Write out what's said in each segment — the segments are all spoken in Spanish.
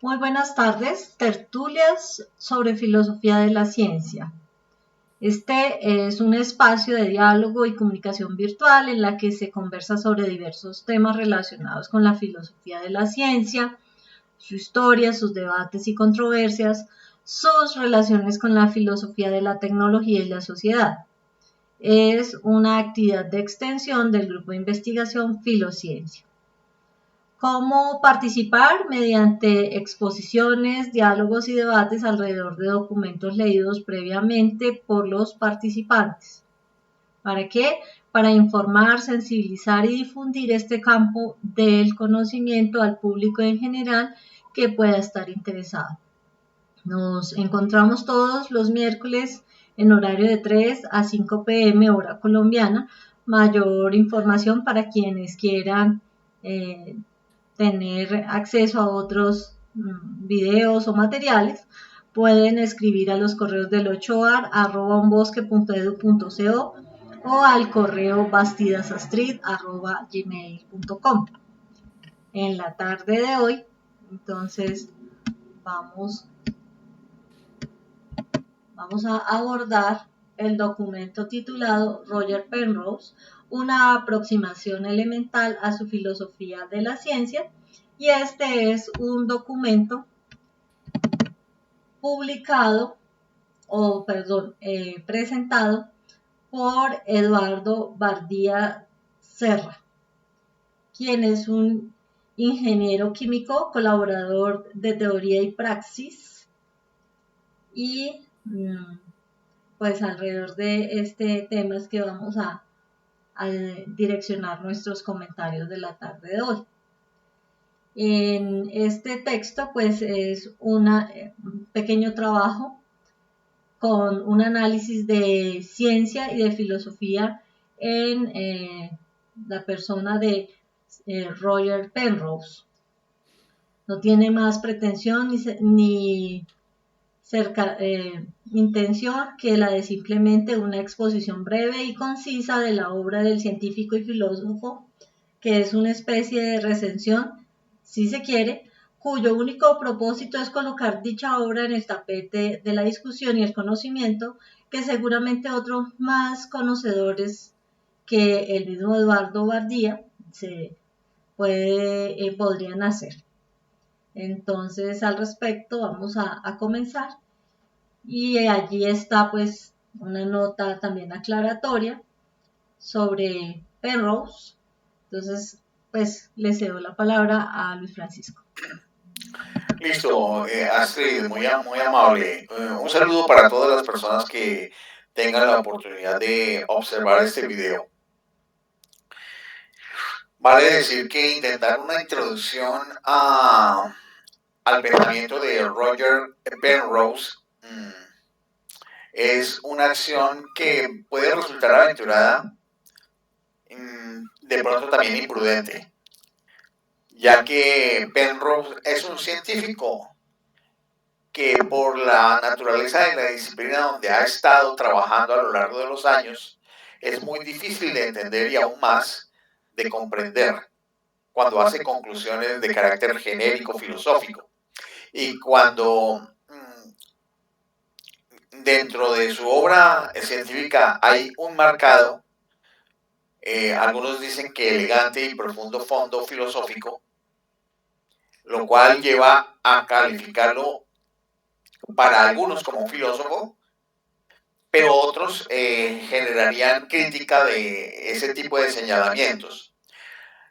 Muy buenas tardes, tertulias sobre filosofía de la ciencia. Este es un espacio de diálogo y comunicación virtual en la que se conversa sobre diversos temas relacionados con la filosofía de la ciencia, su historia, sus debates y controversias, sus relaciones con la filosofía de la tecnología y la sociedad. Es una actividad de extensión del grupo de investigación Filociencia. ¿Cómo participar? Mediante exposiciones, diálogos y debates alrededor de documentos leídos previamente por los participantes. ¿Para qué? Para informar, sensibilizar y difundir este campo del conocimiento al público en general que pueda estar interesado. Nos encontramos todos los miércoles en horario de 3 a 5 p.m. hora colombiana. Mayor información para quienes quieran tener acceso a otros videos o materiales, pueden escribir a los correos del ochoar@unbosque.edu.co o al correo bastidasastrid@gmail.com. En la tarde de hoy, entonces, vamos a abordar el documento titulado Roger Penrose, una aproximación elemental a su filosofía de la ciencia, y este es un documento publicado presentado por Eduardo Bardía Serra, quien es un ingeniero químico, colaborador de teoría y praxis, y pues alrededor de este tema es que vamos a direccionar nuestros comentarios de la tarde de hoy. En este texto pues es un pequeño trabajo con un análisis de ciencia y de filosofía en la persona de Roger Penrose. No tiene más pretensión ni intención que la de simplemente una exposición breve y concisa de la obra del científico y filósofo, que es una especie de recensión, si se quiere, cuyo único propósito es colocar dicha obra en el tapete de la discusión y el conocimiento que seguramente otros más conocedores que el mismo Eduardo Bardía podrían hacer. Entonces, al respecto, vamos a comenzar. Y allí está pues una nota también aclaratoria sobre Penrose. Entonces, pues le cedo la palabra a Luis Francisco. Listo, Astrid, muy amable. Un saludo para todas las personas que tengan la oportunidad de observar este video. Vale decir que intentar una introducción al pensamiento de Roger Penrose es una acción que puede resultar aventurada, de pronto también imprudente, ya que Penrose es un científico que por la naturaleza de la disciplina donde ha estado trabajando a lo largo de los años, es muy difícil de entender y aún más de comprender cuando hace conclusiones de carácter genérico filosófico y cuando dentro de su obra científica hay un marcado, algunos dicen que elegante y profundo fondo filosófico, lo cual lleva a calificarlo para algunos como filósofo, pero otros generarían crítica de ese tipo de señalamientos.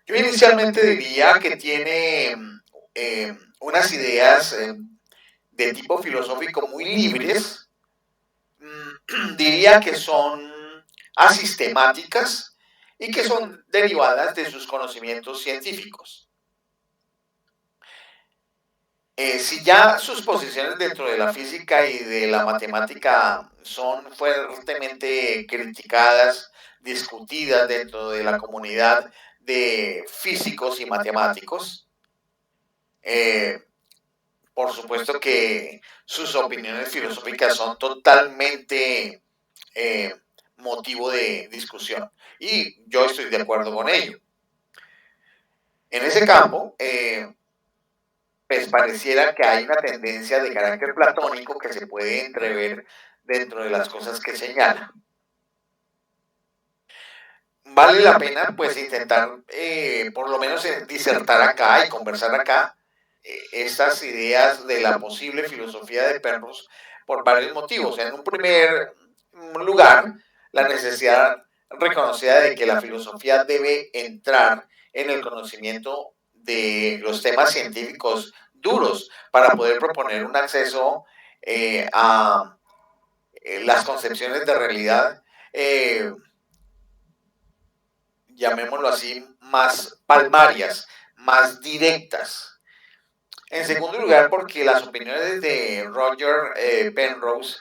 Yo inicialmente diría que tiene unas ideas de tipo filosófico muy libres, diría que son asistemáticas y que son derivadas de sus conocimientos científicos. Si ya sus posiciones dentro de la física y de la matemática son fuertemente criticadas, discutidas dentro de la comunidad de físicos y matemáticos, por supuesto que sus opiniones filosóficas son totalmente motivo de discusión y yo estoy de acuerdo con ello. En ese campo, pues pareciera que hay una tendencia de carácter platónico que se puede entrever dentro de las cosas que señala. Vale la pena pues intentar por lo menos disertar acá y conversar acá estas ideas de la posible filosofía de Penrose por varios motivos. En un primer lugar, la necesidad reconocida de que la filosofía debe entrar en el conocimiento de los temas científicos duros para poder proponer un acceso a las concepciones de realidad, llamémoslo así, más palmarias, más directas. En segundo lugar, porque las opiniones de Roger Penrose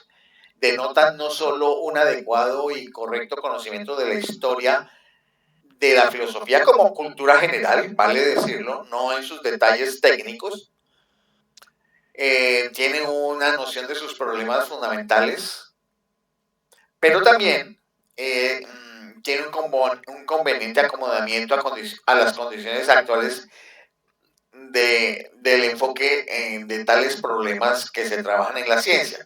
denotan no solo un adecuado y correcto conocimiento de la historia de la filosofía como cultura general, vale decirlo, no en sus detalles técnicos, tiene una noción de sus problemas fundamentales, pero también tiene un conveniente acomodamiento a las condiciones actuales del enfoque de tales problemas que se trabajan en la ciencia.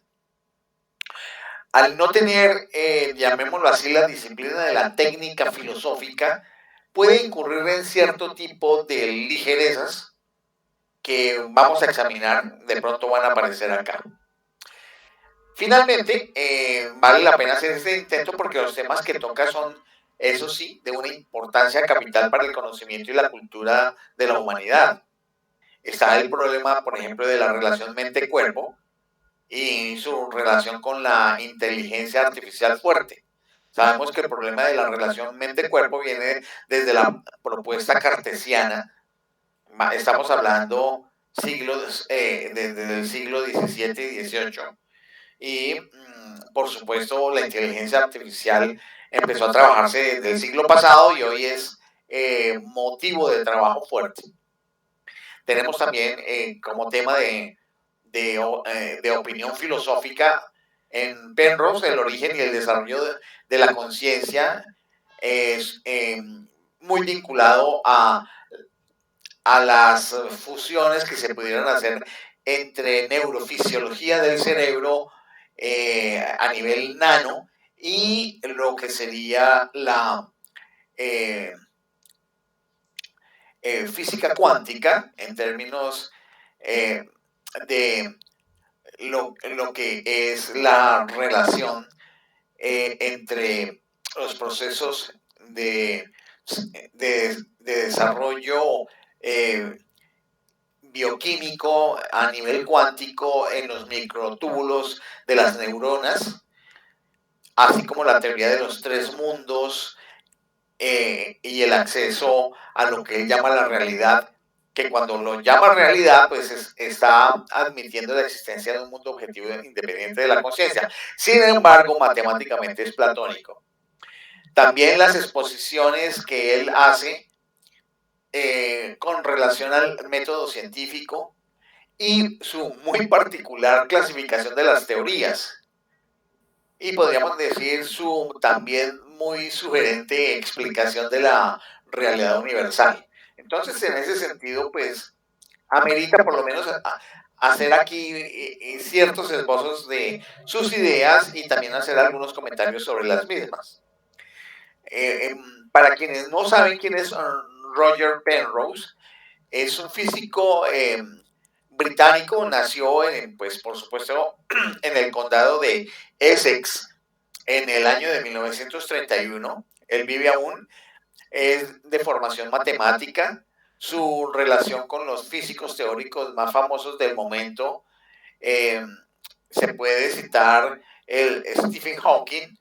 Al no tener, llamémoslo así, la disciplina de la técnica filosófica, puede incurrir en cierto tipo de ligerezas que vamos a examinar, de pronto van a aparecer acá. Finalmente, vale la pena hacer este intento porque los temas que toca son, eso sí, de una importancia capital para el conocimiento y la cultura de la humanidad. Está el problema, por ejemplo, de la relación mente-cuerpo y su relación con la inteligencia artificial fuerte. Sabemos que el problema de la relación mente-cuerpo viene desde la propuesta cartesiana. Estamos hablando desde el siglo XVII y XVIII. Y, por supuesto, la inteligencia artificial empezó a trabajarse desde el siglo pasado y hoy es motivo de trabajo fuerte. Tenemos también como tema de opinión filosófica en Penrose el origen y el desarrollo de la conciencia es muy vinculado a las fusiones que se pudieron hacer entre neurofisiología del cerebro a nivel nano y lo que sería la física cuántica en términos de lo que es la relación entre los procesos de desarrollo bioquímico a nivel cuántico en los microtúbulos de las neuronas, así como la teoría de los tres mundos y el acceso a lo que él llama la realidad, que cuando lo llama realidad, pues está admitiendo la existencia de un mundo objetivo independiente de la conciencia. Sin embargo, matemáticamente es platónico. También las exposiciones que él hace con relación al método científico y su muy particular clasificación de las teorías. Y podríamos decir su también muy sugerente explicación de la realidad universal. Entonces, en ese sentido, pues, amerita por lo menos hacer aquí ciertos esbozos de sus ideas y también hacer algunos comentarios sobre las mismas. Para quienes no saben quién es Roger Penrose, es un físico británico, nació, pues por supuesto, en el condado de Essex en el año de 1931. Él vive aún, es de formación matemática. Su relación con los físicos teóricos más famosos del momento, se puede citar el Stephen Hawking,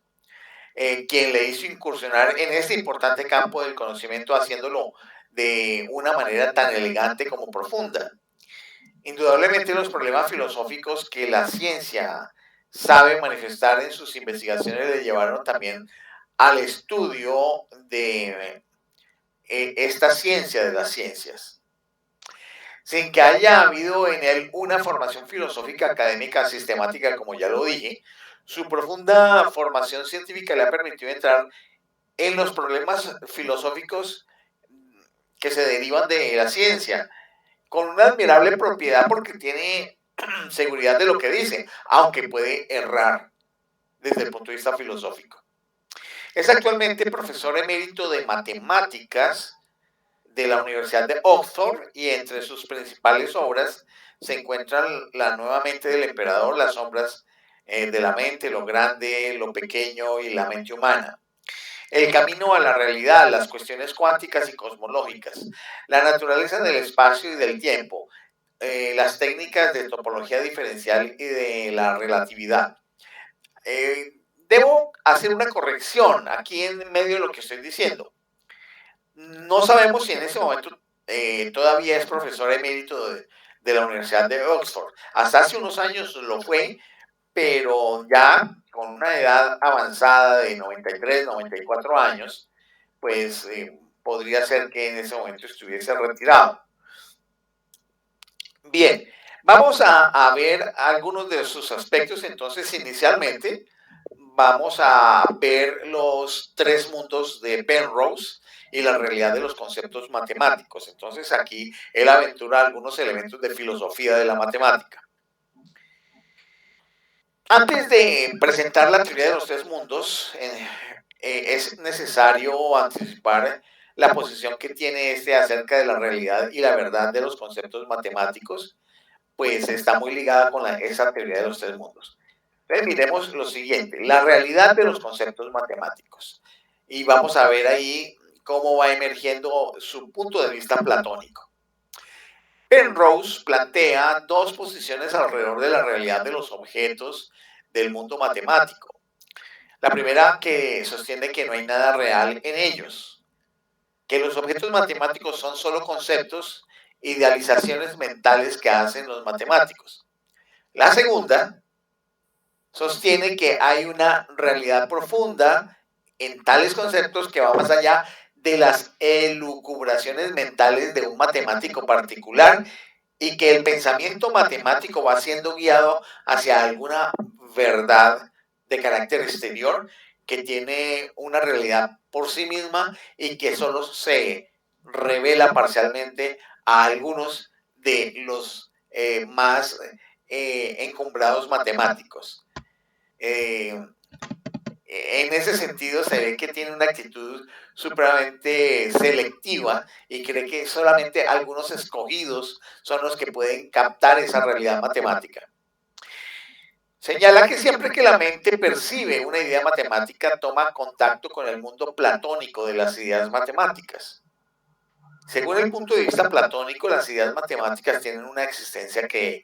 quien le hizo incursionar en este importante campo del conocimiento, haciéndolo de una manera tan elegante como profunda. Indudablemente los problemas filosóficos que la ciencia sabe manifestar en sus investigaciones le llevaron también al estudio de esta ciencia de las ciencias. Sin que haya habido en él una formación filosófica académica sistemática, como ya lo dije, su profunda formación científica le ha permitido entrar en los problemas filosóficos que se derivan de la ciencia, con una admirable propiedad porque tiene seguridad de lo que dice, aunque puede errar desde el punto de vista filosófico. Es actualmente profesor emérito de matemáticas de la Universidad de Oxford y entre sus principales obras se encuentran La nueva mente del emperador, Las sombras de la mente, Lo grande, lo pequeño y la mente humana. El camino a la realidad, las cuestiones cuánticas y cosmológicas, la naturaleza del espacio y del tiempo, las técnicas de topología diferencial y de la relatividad. Debo hacer una corrección aquí en medio de lo que estoy diciendo. No sabemos si en ese momento todavía es profesor emérito de la Universidad de Oxford. Hasta hace unos años lo fue, pero ya con una edad avanzada de 93, 94 años, pues podría ser que en ese momento estuviese retirado. Bien, vamos a ver algunos de sus aspectos. Entonces, inicialmente, vamos a ver los tres mundos de Penrose y la realidad de los conceptos matemáticos. Entonces, aquí él aventura algunos elementos de filosofía de la matemática. Antes de presentar la teoría de los tres mundos, es necesario anticipar la posición que tiene este acerca de la realidad y la verdad de los conceptos matemáticos, pues está muy ligada con esa teoría de los tres mundos. Entonces miremos lo siguiente, la realidad de los conceptos matemáticos. Y vamos a ver ahí cómo va emergiendo su punto de vista platónico. Penrose plantea dos posiciones alrededor de la realidad de los objetos del mundo matemático. La primera, que sostiene que no hay nada real en ellos, que los objetos matemáticos son solo conceptos, idealizaciones mentales que hacen los matemáticos. La segunda, sostiene que hay una realidad profunda en tales conceptos que va más allá de las elucubraciones mentales de un matemático particular y que el pensamiento matemático va siendo guiado hacia alguna verdad de carácter exterior que tiene una realidad por sí misma y que solo se revela parcialmente a algunos de los más encumbrados matemáticos. En ese sentido se ve que tiene una actitud supremamente selectiva y cree que solamente algunos escogidos son los que pueden captar esa realidad matemática. Señala que siempre que la mente percibe una idea matemática, toma contacto con el mundo platónico de las ideas matemáticas. Según el punto de vista platónico, las ideas matemáticas tienen una existencia que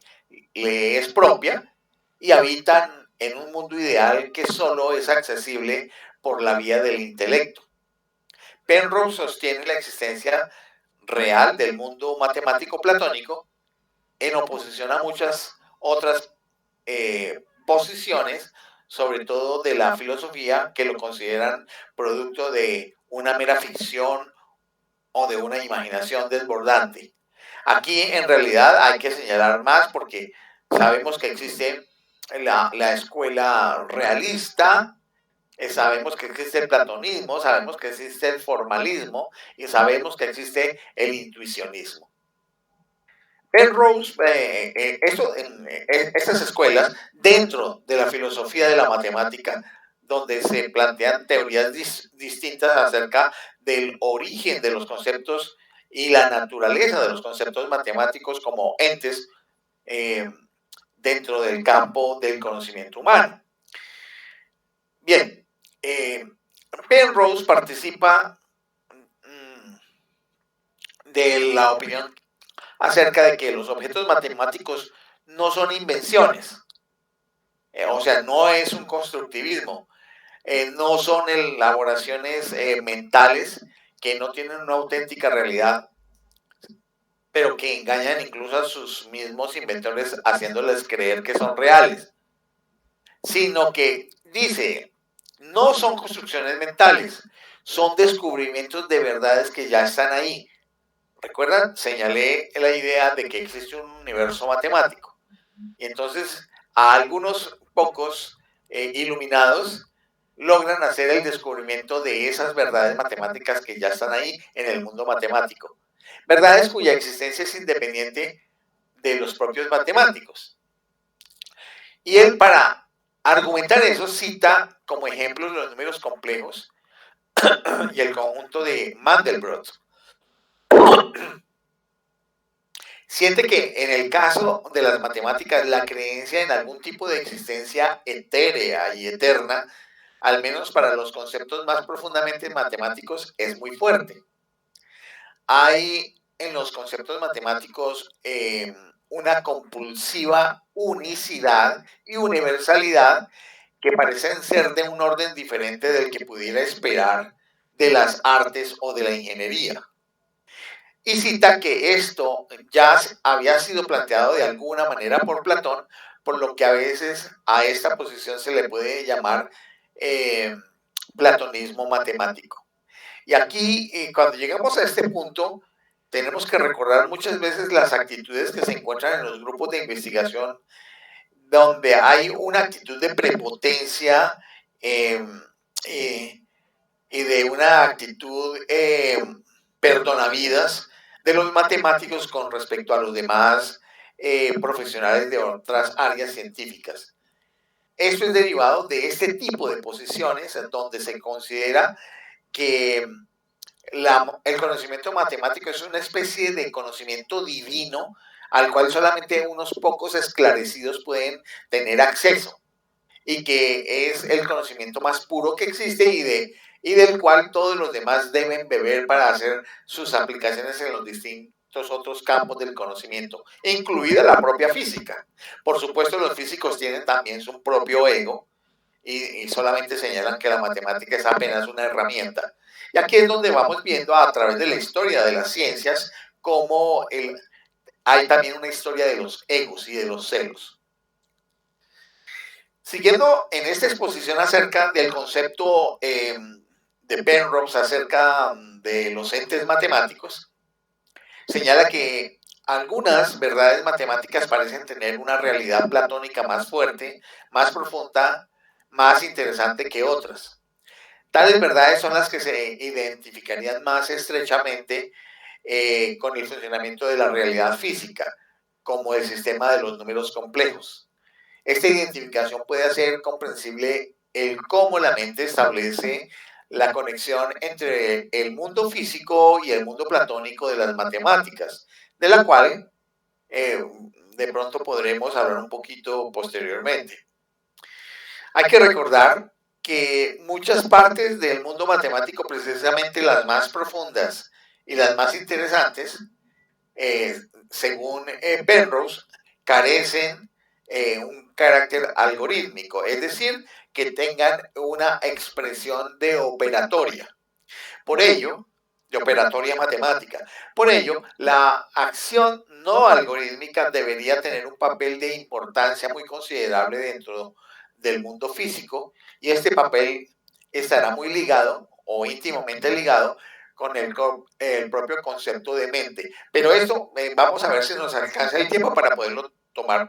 le es propia y habitan en un mundo ideal que solo es accesible por la vía del intelecto. Penrose sostiene la existencia real del mundo matemático platónico en oposición a muchas otras posiciones, sobre todo de la filosofía, que lo consideran producto de una mera ficción o de una imaginación desbordante. Aquí en realidad hay que señalar más porque sabemos que existe la escuela realista, sabemos que existe el platonismo, sabemos que existe el formalismo y sabemos que existe el intuicionismo. Penrose, estas escuelas, dentro de la filosofía de la matemática, donde se plantean teorías distintas acerca del origen de los conceptos y la naturaleza de los conceptos matemáticos como entes dentro del campo del conocimiento humano. Bien, Penrose participa de la opinión acerca de que los objetos matemáticos no son invenciones, o sea, no es un constructivismo, no son elaboraciones mentales que no tienen una auténtica realidad, pero que engañan incluso a sus mismos inventores haciéndoles creer que son reales, sino que dice, no son construcciones mentales, son descubrimientos de verdades que ya están ahí. ¿Recuerdan? Señalé la idea de que existe un universo matemático. Y entonces, a algunos pocos iluminados logran hacer el descubrimiento de esas verdades matemáticas que ya están ahí en el mundo matemático. verdades cuya existencia es independiente de los propios matemáticos. Y él, para argumentar eso, cita como ejemplos los números complejos y el conjunto de Mandelbrot. Siente que en el caso de las matemáticas, la creencia en algún tipo de existencia etérea y eterna, al menos para los conceptos más profundamente matemáticos, es muy fuerte. Hay en los conceptos matemáticos una compulsiva unicidad y universalidad que parecen ser de un orden diferente del que pudiera esperar de las artes o de la ingeniería. Y cita que esto ya había sido planteado de alguna manera por Platón, por lo que a veces a esta posición se le puede llamar platonismo matemático. Y aquí, cuando llegamos a este punto, tenemos que recordar muchas veces las actitudes que se encuentran en los grupos de investigación, donde hay una actitud de prepotencia y de una actitud perdonavidas de los matemáticos con respecto a los demás profesionales de otras áreas científicas. Esto es derivado de este tipo de posiciones en donde se considera que el conocimiento matemático es una especie de conocimiento divino al cual solamente unos pocos esclarecidos pueden tener acceso y que es el conocimiento más puro que existe y del cual todos los demás deben beber para hacer sus aplicaciones en los distintos otros campos del conocimiento, incluida la propia física. Por supuesto, los físicos tienen también su propio ego y solamente señalan que la matemática es apenas una herramienta. Y aquí es donde vamos viendo a través de la historia de las ciencias cómo hay también una historia de los egos y de los celos. Siguiendo en esta exposición acerca del concepto de Penrose acerca de los entes matemáticos, señala que algunas verdades matemáticas parecen tener una realidad platónica más fuerte, más profunda, más interesante que otras. Tales verdades son las que se identificarían más estrechamente con el funcionamiento de la realidad física, como el sistema de los números complejos. Esta identificación puede hacer comprensible el cómo la mente establece la conexión entre el mundo físico y el mundo platónico de las matemáticas, de la cual de pronto podremos hablar un poquito posteriormente. Hay que recordar que muchas partes del mundo matemático, precisamente las más profundas y las más interesantes, según Penrose, carecen un carácter algorítmico, es decir, que tengan una expresión de operatoria. Por ello, de operatoria matemática. Por ello, la acción no algorítmica debería tener un papel de importancia muy considerable dentro del mundo físico y este papel estará muy ligado o íntimamente ligado con el propio concepto de mente. Pero esto vamos a ver si nos alcanza el tiempo para poderlo tomar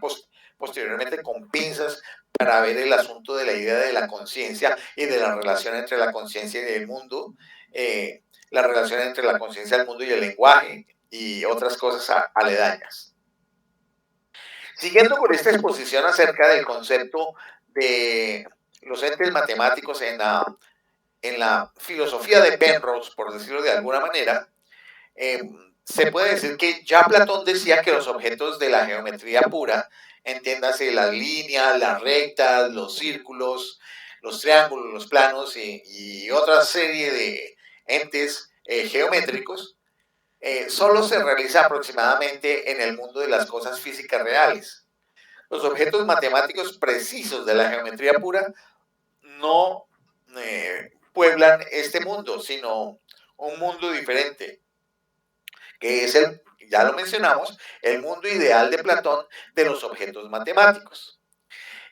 posteriormente con pinzas para ver el asunto de la idea de la conciencia y de la relación entre la conciencia y el mundo, la relación entre la conciencia del mundo y el lenguaje y otras cosas aledañas. Siguiendo con esta exposición acerca del concepto de los entes matemáticos en la filosofía de Penrose, por decirlo de alguna manera, se puede decir que ya Platón decía que los objetos de la geometría pura, entiéndase las líneas, las rectas, los círculos, los triángulos, los planos y otra serie de entes geométricos, solo se realiza aproximadamente en el mundo de las cosas físicas reales. Los objetos matemáticos precisos de la geometría pura no pueblan este mundo, sino un mundo diferente, que es ya lo mencionamos, el mundo ideal de Platón de los objetos matemáticos,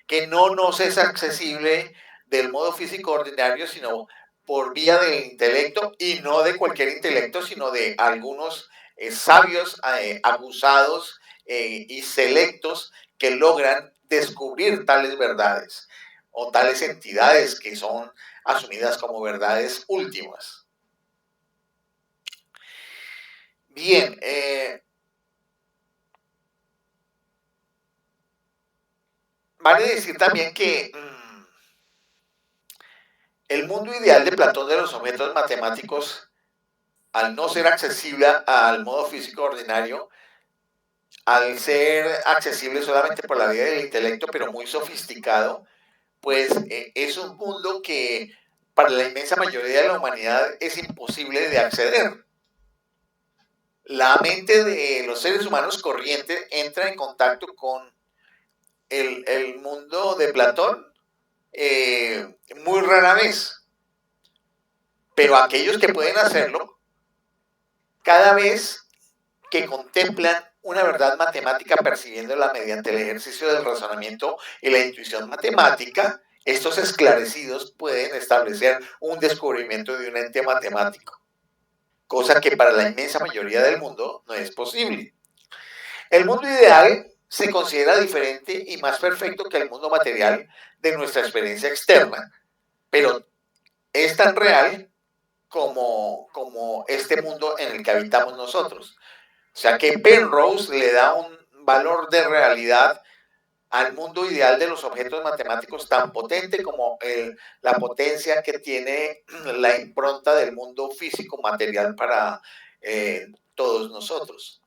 que no nos es accesible del modo físico ordinario, sino por vía del intelecto, y no de cualquier intelecto, sino de algunos sabios, abusados y selectos que logran descubrir tales verdades o tales entidades que son asumidas como verdades últimas. Bien, vale decir también que el mundo ideal de Platón de los objetos matemáticos, al no ser accesible al modo físico ordinario, al ser accesible solamente por la vía del intelecto, pero muy sofisticado, pues es un mundo que para la inmensa mayoría de la humanidad es imposible de acceder. La mente de los seres humanos corrientes entra en contacto con el mundo de Platón muy rara vez, pero aquellos que pueden hacerlo, cada vez que contemplan una verdad matemática percibiéndola mediante el ejercicio del razonamiento y la intuición matemática, estos esclarecidos pueden establecer un descubrimiento de un ente matemático, cosa que para la inmensa mayoría del mundo no es posible. El mundo ideal se considera diferente y más perfecto que el mundo material de nuestra experiencia externa, pero es tan real como este mundo en el que habitamos nosotros. O sea que Penrose le da un valor de realidad al mundo ideal de los objetos matemáticos tan potente como la potencia que tiene la impronta del mundo físico material para todos nosotros.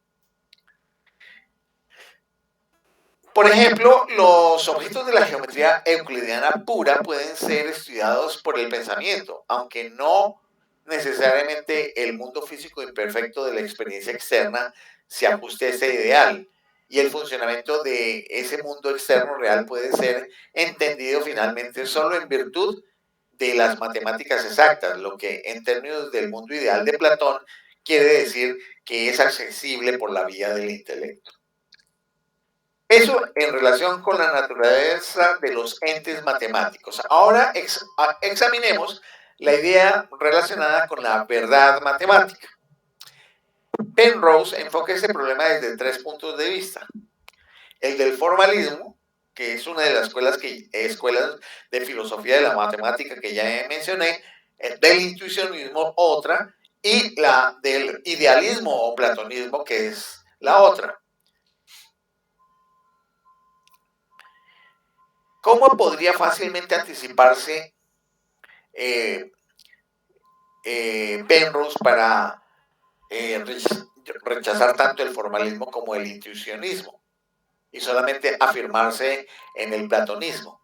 Por ejemplo, los objetos de la geometría euclidiana pura pueden ser estudiados por el pensamiento, aunque no necesariamente el mundo físico imperfecto de la experiencia externa se ajuste a ese ideal. Y el funcionamiento de ese mundo externo real puede ser entendido finalmente solo en virtud de las matemáticas exactas, lo que en términos del mundo ideal de Platón quiere decir que es accesible por la vía del intelecto. Eso en relación con la naturaleza de los entes matemáticos. Ahora examinemos la idea relacionada con la verdad matemática. Penrose enfoca este problema desde 3 puntos de vista. El del formalismo, que es una de las escuelas de filosofía de la matemática que ya mencioné, del intuicionismo otra, y la del idealismo o platonismo, que es la otra. ¿Cómo podría fácilmente anticiparse Penrose para rechazar tanto el formalismo como el intuicionismo y solamente afirmarse en el platonismo?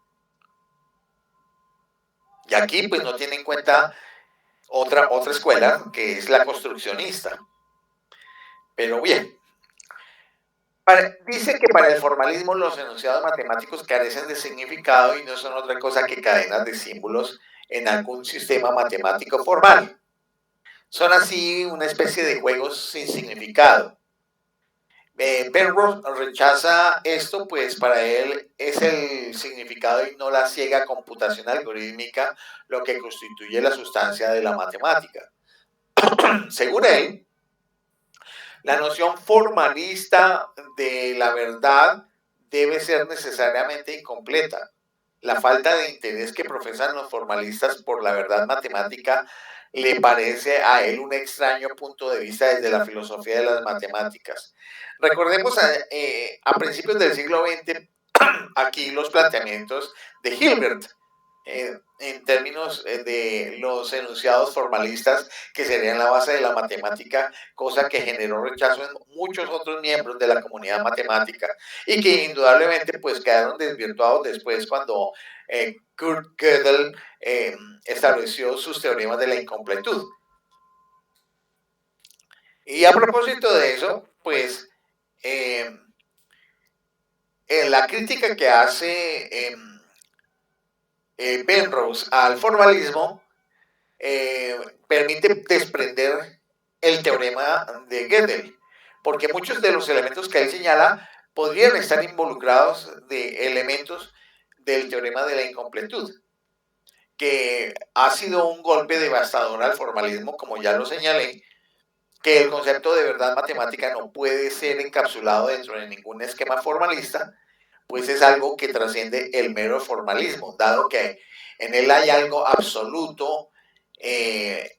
Y aquí pues no tiene en cuenta otra escuela que es la construccionista. Pero bien, dice que para el formalismo los enunciados matemáticos carecen de significado y no son otra cosa que cadenas de símbolos en algún sistema matemático formal. Son así una especie de juegos sin significado. Penrose rechaza esto, pues para él es el significado y no la ciega computación algorítmica lo que constituye la sustancia de la matemática. Según él, la noción formalista de la verdad debe ser necesariamente incompleta. La falta de interés que profesan los formalistas por la verdad matemática le parece a él un extraño punto de vista desde la filosofía de las matemáticas. Recordemos a principios del siglo XX aquí los planteamientos de Hilbert en términos de los enunciados formalistas que serían la base de la matemática, cosa que generó rechazo en muchos otros miembros de la comunidad matemática y que indudablemente pues quedaron desvirtuados después cuando Kurt Gödel estableció sus teoremas de la incompletud. Y a propósito de eso, pues la crítica que hace Penrose al formalismo permite desprender el teorema de Gödel, porque muchos de los elementos que él señala podrían estar involucrados de elementos del teorema de la incompletud, que ha sido un golpe devastador al formalismo, como ya lo señalé, que el concepto de verdad matemática no puede ser encapsulado dentro de ningún esquema formalista, pues es algo que trasciende el mero formalismo, dado que en él hay algo absoluto e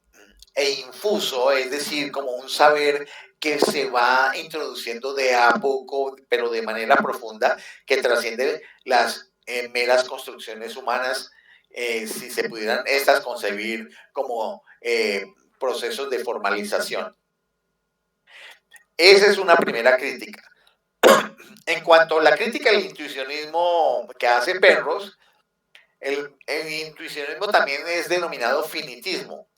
infuso, es decir, como un saber que se va introduciendo de a poco, pero de manera profunda, que trasciende las meras construcciones humanas, si se pudieran estas concebir como procesos de formalización. Esa es una primera crítica. En cuanto a la crítica al intuicionismo que hace Penrose, el intuicionismo también es denominado finitismo.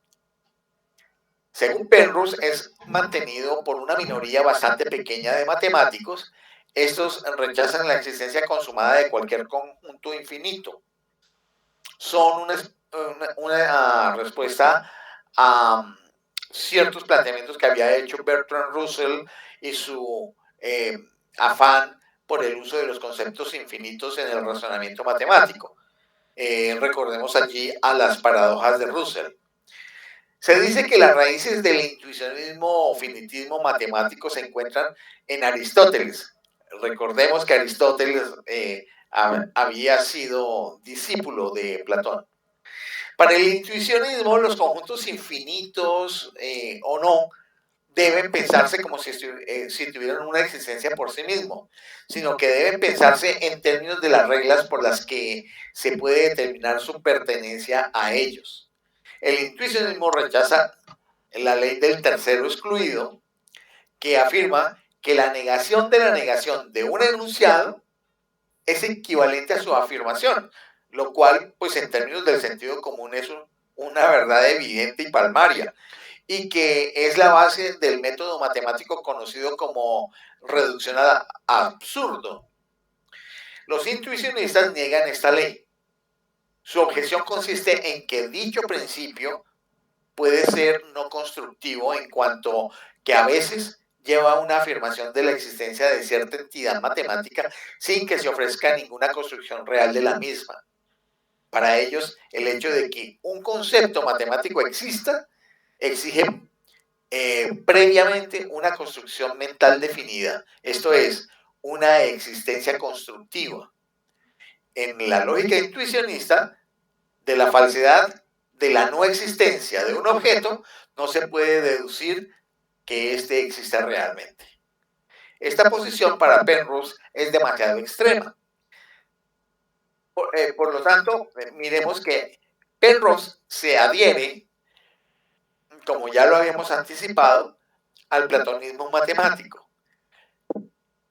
Según Penrose, es mantenido por una minoría bastante pequeña de matemáticos. Estos rechazan la existencia consumada de cualquier conjunto infinito. Son una respuesta a ciertos planteamientos que había hecho Bertrand Russell y su afán por el uso de los conceptos infinitos en el razonamiento matemático. Recordemos allí a las paradojas de Russell. Se dice que las raíces del intuicionismo o finitismo matemático se encuentran en Aristóteles. Recordemos que Aristóteles había sido discípulo de Platón. Para el intuicionismo, los conjuntos infinitos o no deben pensarse como si tuvieran una existencia por sí mismos, sino que deben pensarse en términos de las reglas por las que se puede determinar su pertenencia a ellos. El intuicionismo rechaza la ley del tercero excluido, que afirma que la negación de un enunciado es equivalente a su afirmación, lo cual, pues en términos del sentido común, es una verdad evidente y palmaria, y que es la base del método matemático conocido como reducción a absurdo. Los intuicionistas niegan esta ley. Su objeción consiste en que dicho principio puede ser no constructivo en cuanto que a veces lleva a una afirmación de la existencia de cierta entidad matemática sin que se ofrezca ninguna construcción real de la misma. Para ellos, el hecho de que un concepto matemático exista exige previamente una construcción mental definida, esto es, una existencia constructiva. En la lógica intuicionista, de la falsedad de la no existencia de un objeto, no se puede deducir que éste exista realmente. Esta posición para Penrose es demasiado extrema. Por lo tanto, miremos que Penrose se adhiere, como ya lo habíamos anticipado, al platonismo matemático,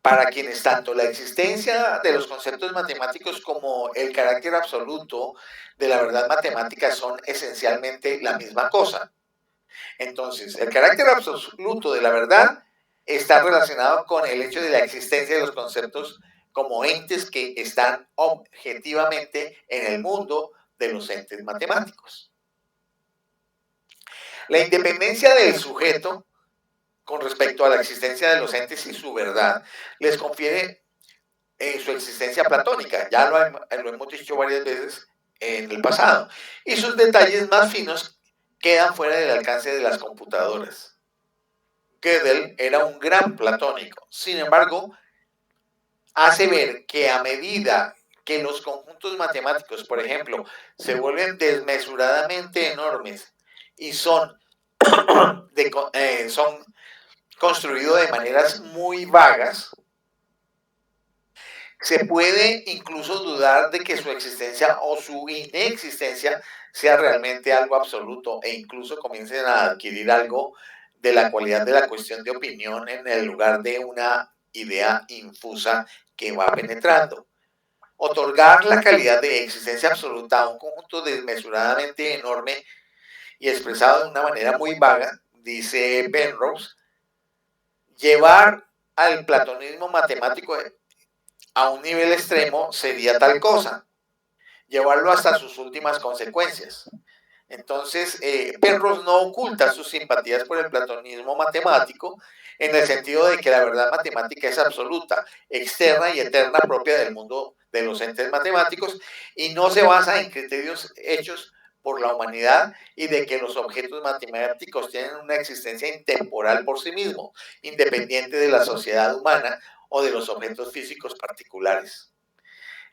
para quienes tanto la existencia de los conceptos matemáticos como el carácter absoluto de la verdad matemática son esencialmente la misma cosa. Entonces, el carácter absoluto de la verdad está relacionado con el hecho de la existencia de los conceptos como entes que están objetivamente en el mundo de los entes matemáticos. La independencia del sujeto con respecto a la existencia de los entes y su verdad les confiere su existencia platónica, ya lo hemos dicho varias veces en el pasado, y sus detalles más finos quedan fuera del alcance de las computadoras. Gödel era un gran platónico, sin embargo, hace ver que a medida que los conjuntos matemáticos, por ejemplo, se vuelven desmesuradamente enormes y son construidos de maneras muy vagas, se puede incluso dudar de que su existencia o su inexistencia sea realmente algo absoluto e incluso comiencen a adquirir algo de la cualidad de la cuestión de opinión en el lugar de una idea infusa que va penetrando. Otorgar la calidad de existencia absoluta a un conjunto desmesuradamente enorme y expresado de una manera muy vaga, dice Penrose, llevar al platonismo matemático a un nivel extremo sería tal cosa, llevarlo hasta sus últimas consecuencias. Entonces, Penrose no oculta sus simpatías por el platonismo matemático en el sentido de que la verdad matemática es absoluta, externa y eterna, propia del mundo de los entes matemáticos y no se basa en criterios hechos por la humanidad y de que los objetos matemáticos tienen una existencia intemporal por sí mismos, independiente de la sociedad humana o de los objetos físicos particulares.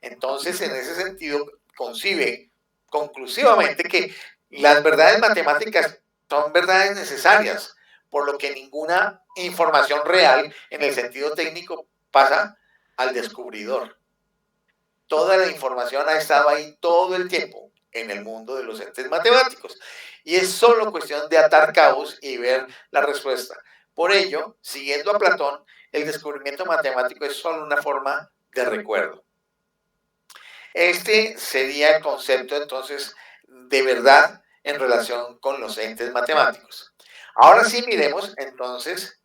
Entonces, en ese sentido, concibe conclusivamente que las verdades matemáticas son verdades necesarias, por lo que ninguna información real en el sentido técnico pasa al descubridor. Toda la información ha estado ahí todo el tiempo en el mundo de los entes matemáticos y es solo cuestión de atar cabos y ver la respuesta. Por ello, siguiendo a Platón, el descubrimiento matemático es solo una forma de recuerdo. Este sería el concepto entonces de verdad en relación con los entes matemáticos. Ahora sí miremos entonces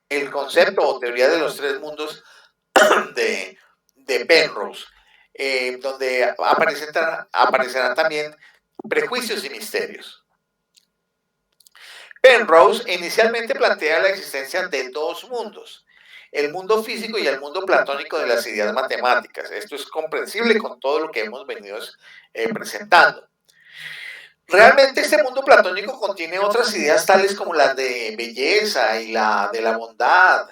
el concepto o teoría de los tres mundos de Penrose, donde aparecerán también prejuicios y misterios. Penrose inicialmente plantea la existencia de dos mundos, el mundo físico y el mundo platónico de las ideas matemáticas. Esto es comprensible con todo lo que hemos venido presentando. Realmente este mundo platónico contiene otras ideas tales como las de belleza y la de la bondad,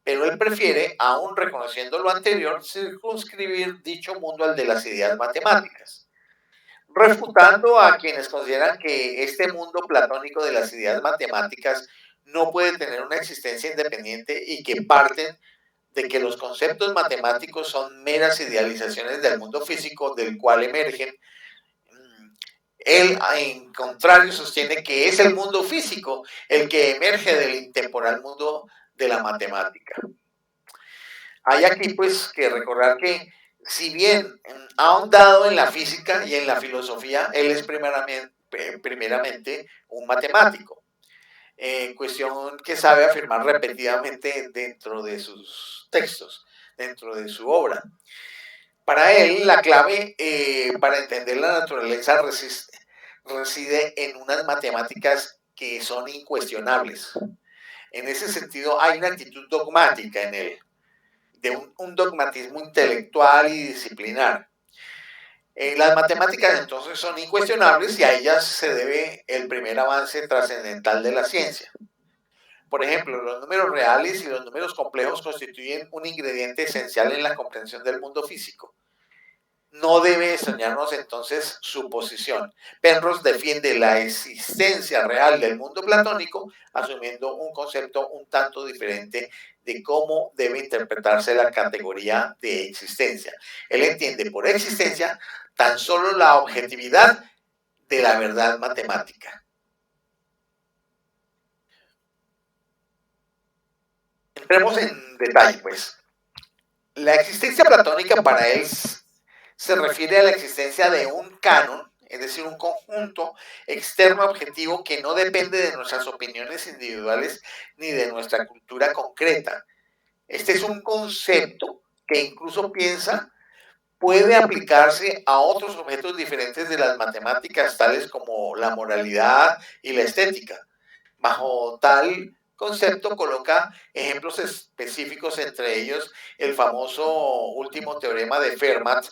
pero él prefiere, aún reconociendo lo anterior, circunscribir dicho mundo al de las ideas matemáticas, refutando a quienes consideran que este mundo platónico de las ideas matemáticas no puede tener una existencia independiente y que parten de que los conceptos matemáticos son meras idealizaciones del mundo físico del cual emergen. Él, en contrario, sostiene que es el mundo físico el que emerge del intemporal mundo de la matemática. Hay aquí pues que recordar que si bien ha ahondado en la física y en la filosofía, él es primeramente un matemático, cuestión que sabe afirmar repetidamente dentro de sus textos, dentro de su obra. Para él, la clave para entender la naturaleza reside en unas matemáticas que son incuestionables. En ese sentido, hay una actitud dogmática en él, de un dogmatismo intelectual y disciplinar. Las matemáticas entonces son incuestionables y a ellas se debe el primer avance trascendental de la ciencia. Por ejemplo, los números reales y los números complejos constituyen un ingrediente esencial en la comprensión del mundo físico. No debe extrañarnos entonces su posición. Penrose defiende la existencia real del mundo platónico, asumiendo un concepto un tanto diferente de cómo debe interpretarse la categoría de existencia. Él entiende por existencia tan solo la objetividad de la verdad matemática. Entremos en detalle, pues. La existencia platónica para él se refiere a la existencia de un canon, es decir, un conjunto externo objetivo que no depende de nuestras opiniones individuales ni de nuestra cultura concreta. Este es un concepto que incluso puede aplicarse a otros objetos diferentes de las matemáticas, tales como la moralidad y la estética. Bajo tal concepto coloca ejemplos específicos, entre ellos el famoso último teorema de Fermat,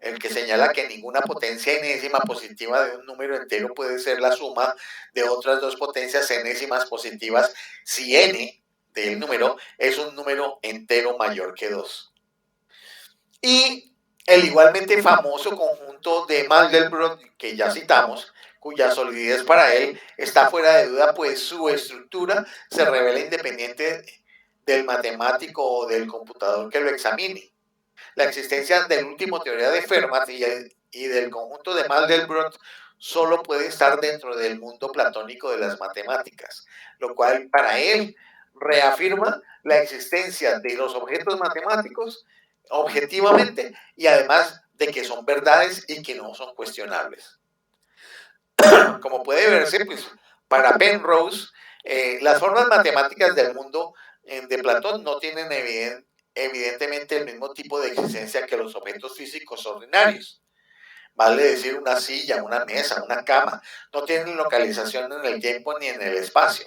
el que señala que ninguna potencia enésima positiva de un número entero puede ser la suma de otras dos potencias enésimas positivas si n del número es un número entero mayor que 2. Y el igualmente famoso conjunto de Mandelbrot, que ya citamos, cuya solidez para él está fuera de duda, pues su estructura se revela independiente del matemático o del computador que lo examine. La existencia del último teoría de Fermat y del conjunto de Mandelbrot solo puede estar dentro del mundo platónico de las matemáticas, lo cual para él reafirma la existencia de los objetos matemáticos objetivamente y además de que son verdades y que no son cuestionables. Como puede verse, pues para Penrose, las formas matemáticas del mundo de Platón no tienen evidentemente el mismo tipo de existencia que los objetos físicos ordinarios. Vale decir, una silla, una mesa, una cama, no tienen localización en el tiempo ni en el espacio.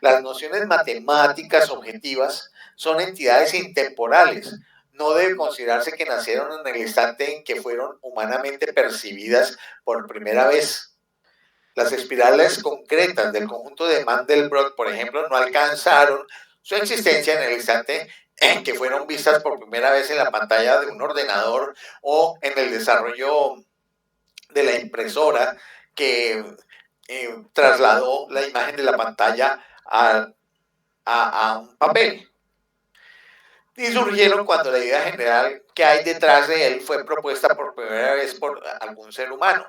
Las nociones matemáticas objetivas son entidades intemporales. No debe considerarse que nacieron en el instante en que fueron humanamente percibidas por primera vez. Las espirales concretas del conjunto de Mandelbrot, por ejemplo, no alcanzaron su existencia en el instante en que fueron vistas por primera vez en la pantalla de un ordenador o en el desarrollo de la impresora que trasladó la imagen de la pantalla a un papel. Y surgieron cuando la idea general que hay detrás de él fue propuesta por primera vez por algún ser humano.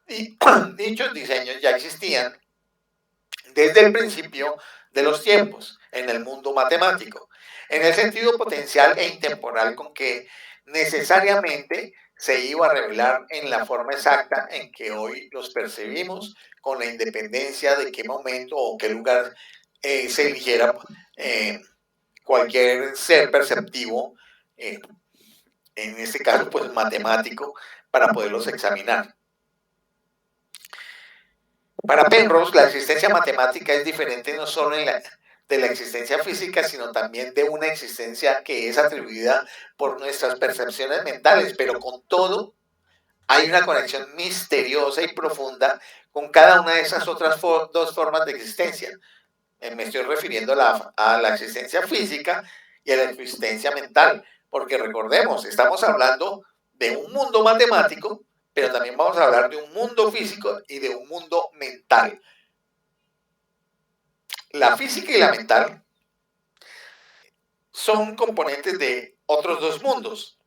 Y dichos diseños ya existían desde el principio de los tiempos en el mundo matemático, en el sentido potencial e intemporal con que necesariamente se iba a revelar en la forma exacta en que hoy los percibimos, con la independencia de qué momento o qué lugar se eligiera cualquier ser perceptivo, en este caso pues matemático, para poderlos examinar. Para Penrose, la existencia matemática es diferente no solo de la existencia física, sino también de una existencia que es atribuida por nuestras percepciones mentales, pero con todo hay una conexión misteriosa y profunda con cada una de esas otras dos formas de existencia. Me estoy refiriendo a la existencia física y a la existencia mental, porque recordemos, estamos hablando de un mundo matemático, pero también vamos a hablar de un mundo físico y de un mundo mental. La física y la mental son componentes de otros dos mundos.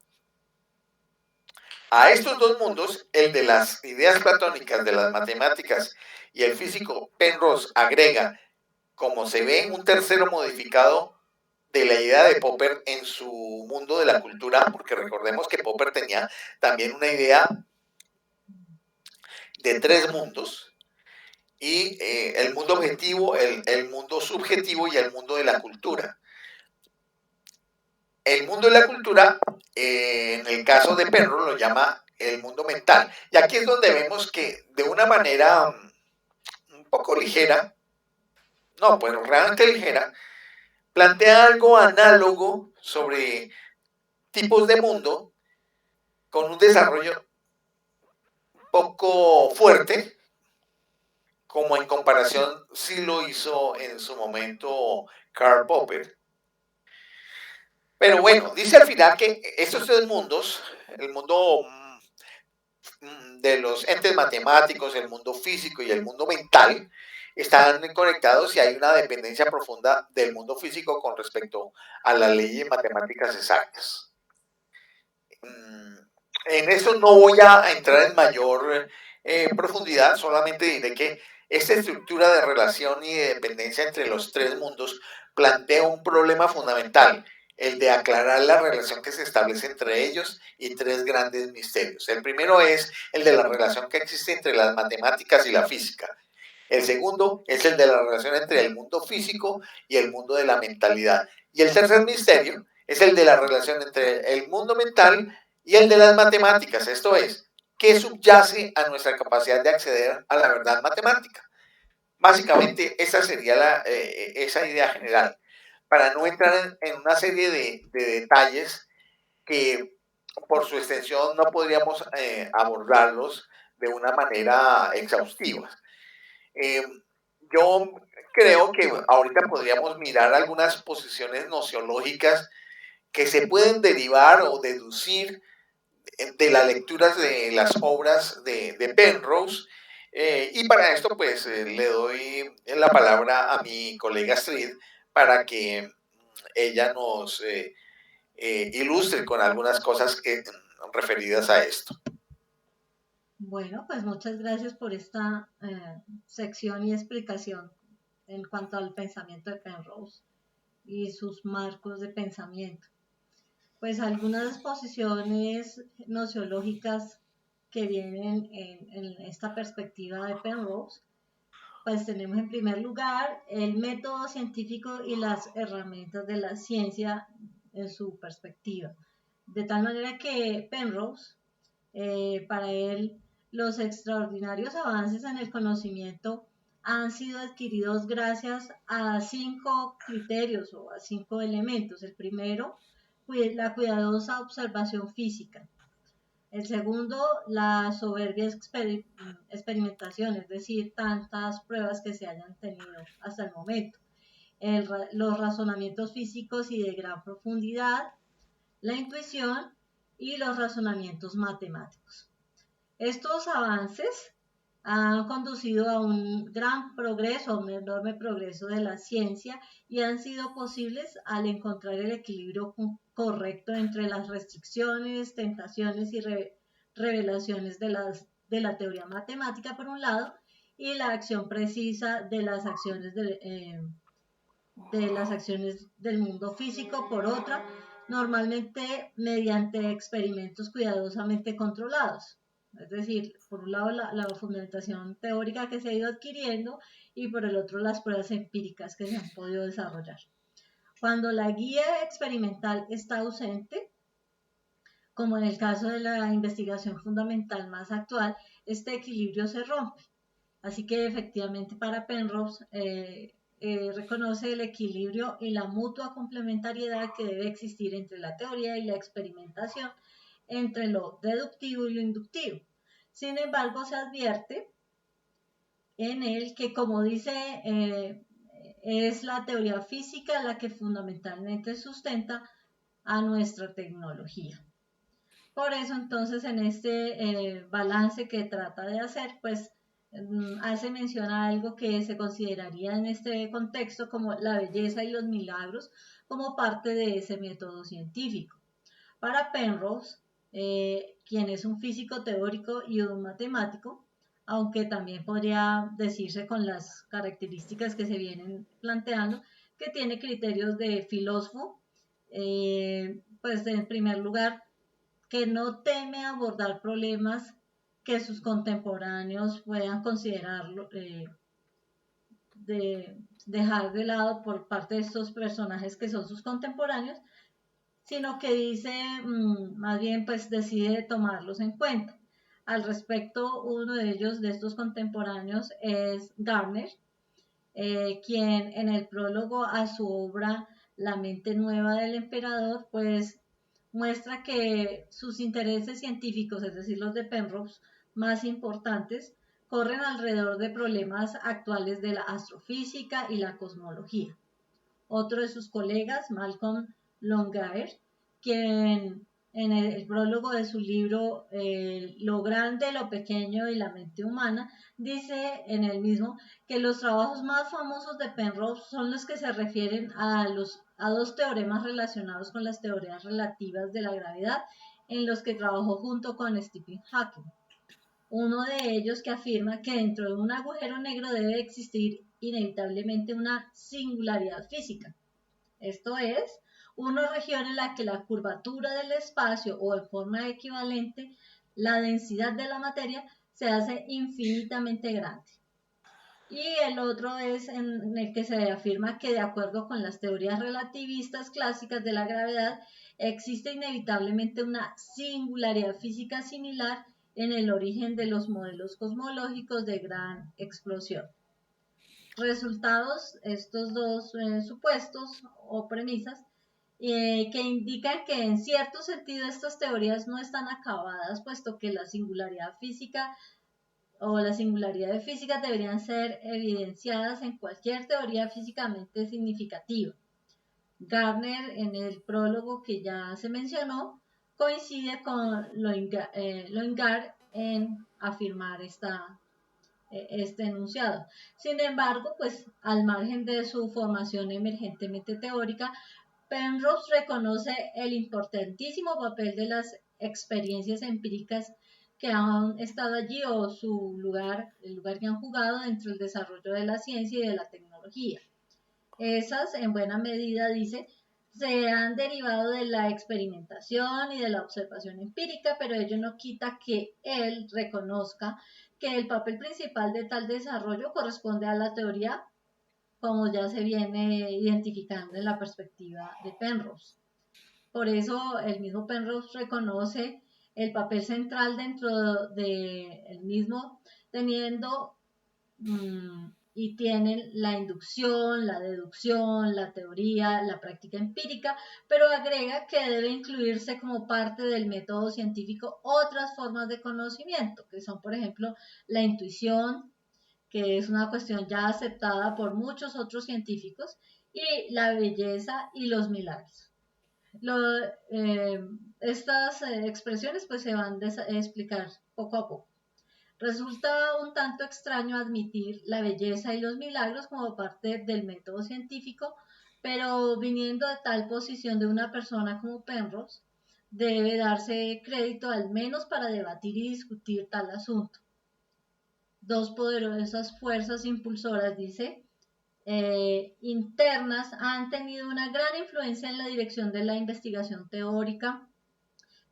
A estos dos mundos, el de las ideas platónicas de las matemáticas y el físico Penrose agrega, como se ve, un tercero modificado de la idea de Popper en su mundo de la cultura, porque recordemos que Popper tenía también una idea de tres mundos, y el mundo objetivo, el mundo subjetivo y el mundo de la cultura. El mundo de la cultura, en el caso de Penrose, lo llama el mundo mental. Y aquí es donde vemos que de una manera un poco ligera, no, pues realmente ligera, plantea algo análogo sobre tipos de mundo con un desarrollo poco fuerte, como en comparación sí lo hizo en su momento Karl Popper. Pero bueno, dice al final que estos tres mundos, el mundo de los entes matemáticos, el mundo físico y el mundo mental, están conectados y hay una dependencia profunda del mundo físico con respecto a las leyes matemáticas exactas. En eso no voy a entrar en mayor profundidad, solamente diré que esta estructura de relación y de dependencia entre los tres mundos plantea un problema fundamental, el de aclarar la relación que se establece entre ellos y tres grandes misterios. El primero es el de la relación que existe entre las matemáticas y la física. El segundo es el de la relación entre el mundo físico y el mundo de la mentalidad. Y el tercer misterio es el de la relación entre el mundo mental y el de las matemáticas, esto es, ¿qué subyace a nuestra capacidad de acceder a la verdad matemática? Básicamente, esa sería esa idea general, para no entrar en una serie de detalles que por su extensión no podríamos abordarlos de una manera exhaustiva. Yo creo que ahorita podríamos mirar algunas posiciones nociológicas que se pueden derivar o deducir de las lecturas de las obras de Penrose. Y para esto, pues, le doy la palabra a mi colega Astrid para que ella nos ilustre con algunas cosas referidas a esto. Bueno, pues muchas gracias por esta sección y explicación en cuanto al pensamiento de Penrose y sus marcos de pensamiento. Pues algunas posiciones nociológicas que vienen en esta perspectiva de Penrose, pues tenemos en primer lugar el método científico y las herramientas de la ciencia en su perspectiva. De tal manera que Penrose, para él, los extraordinarios avances en el conocimiento han sido adquiridos gracias a 5 criterios o a 5 elementos. El primero, la cuidadosa observación física. El segundo, la soberbia experimentación, es decir, tantas pruebas que se hayan tenido hasta el momento. Los razonamientos físicos y de gran profundidad, la intuición y los razonamientos matemáticos. Estos avances han conducido a un gran progreso, a un enorme progreso de la ciencia y han sido posibles al encontrar el equilibrio correcto entre las restricciones, tentaciones y revelaciones de la teoría matemática por un lado y la acción precisa de las acciones del mundo físico por otra, normalmente mediante experimentos cuidadosamente controlados. Es decir, por un lado la fundamentación teórica que se ha ido adquiriendo y por el otro las pruebas empíricas que se han podido desarrollar. Cuando la guía experimental está ausente, como en el caso de la investigación fundamental más actual, este equilibrio se rompe. Así que efectivamente para Penrose reconoce el equilibrio y la mutua complementariedad que debe existir entre la teoría y la experimentación, entre lo deductivo y lo inductivo. Sin embargo, se advierte en él que, como dice, es la teoría física la que fundamentalmente sustenta a nuestra tecnología. Por eso entonces en este balance que trata de hacer, pues hace mención a algo que se consideraría en este contexto como la belleza y los milagros como parte de ese método científico. Para Penrose, quien es un físico teórico y un matemático, aunque también podría decirse con las características que se vienen planteando, que tiene criterios de filósofo, pues en primer lugar, que no teme abordar problemas que sus contemporáneos puedan considerarlo, dejar de lado por parte de estos personajes que son sus contemporáneos, sino que dice, más bien, pues decide tomarlos en cuenta. Al respecto, uno de ellos, de estos contemporáneos, es Gardner, quien en el prólogo a su obra La mente nueva del emperador, pues muestra que sus intereses científicos, es decir, los de Penrose, más importantes, corren alrededor de problemas actuales de la astrofísica y la cosmología. Otro de sus colegas, Malcolm Longair, quien en el prólogo de su libro Lo grande, lo pequeño y la mente humana, dice en el mismo que los trabajos más famosos de Penrose son los que se refieren a dos teoremas relacionados con las teorías relativas de la gravedad, en los que trabajó junto con Stephen Hawking. Uno de ellos que afirma que dentro de un agujero negro debe existir inevitablemente una singularidad física. Esto es, una región en la que la curvatura del espacio o en forma equivalente, la densidad de la materia se hace infinitamente grande. Y el otro es en el que se afirma que de acuerdo con las teorías relativistas clásicas de la gravedad, existe inevitablemente una singularidad física similar en el origen de los modelos cosmológicos de gran explosión. Resultados, estos dos supuestos o premisas, que indican que en cierto sentido estas teorías no están acabadas, puesto que la singularidad física o la singularidad de física deberían ser evidenciadas en cualquier teoría físicamente significativa. Gardner, en el prólogo que ya se mencionó, coincide con Loingard en afirmar este enunciado. Sin embargo, pues al margen de su formación emergentemente teórica, Penrose reconoce el importantísimo papel de las experiencias empíricas que han estado allí o el lugar que han jugado dentro del desarrollo de la ciencia y de la tecnología. Esas, en buena medida, dice, se han derivado de la experimentación y de la observación empírica, pero ello no quita que él reconozca que el papel principal de tal desarrollo corresponde a la teoría, como ya se viene identificando en la perspectiva de Penrose. Por eso el mismo Penrose reconoce el papel central dentro del mismo, teniendo y tienen la inducción, la deducción, la teoría, la práctica empírica, pero agrega que debe incluirse como parte del método científico otras formas de conocimiento, que son, por ejemplo, la intuición, que es una cuestión ya aceptada por muchos otros científicos, y la belleza y los milagros. Estas expresiones pues se van a explicar poco a poco. Resulta un tanto extraño admitir la belleza y los milagros como parte del método científico, pero viniendo de tal posición de una persona como Penrose, debe darse crédito al menos para debatir y discutir tal asunto. Dos poderosas fuerzas impulsoras, dice, internas han tenido una gran influencia en la dirección de la investigación teórica,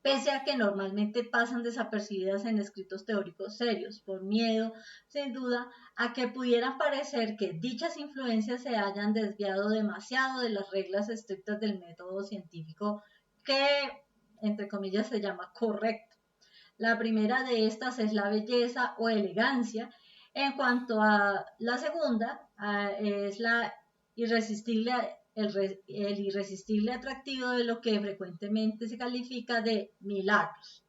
pese a que normalmente pasan desapercibidas en escritos teóricos serios, por miedo, sin duda, a que pudieran parecer que dichas influencias se hayan desviado demasiado de las reglas estrictas del método científico que, entre comillas, se llama correcto. La primera de estas es la belleza o elegancia. En cuanto a la segunda, es la irresistible, el irresistible atractivo de lo que frecuentemente se califica de milagros.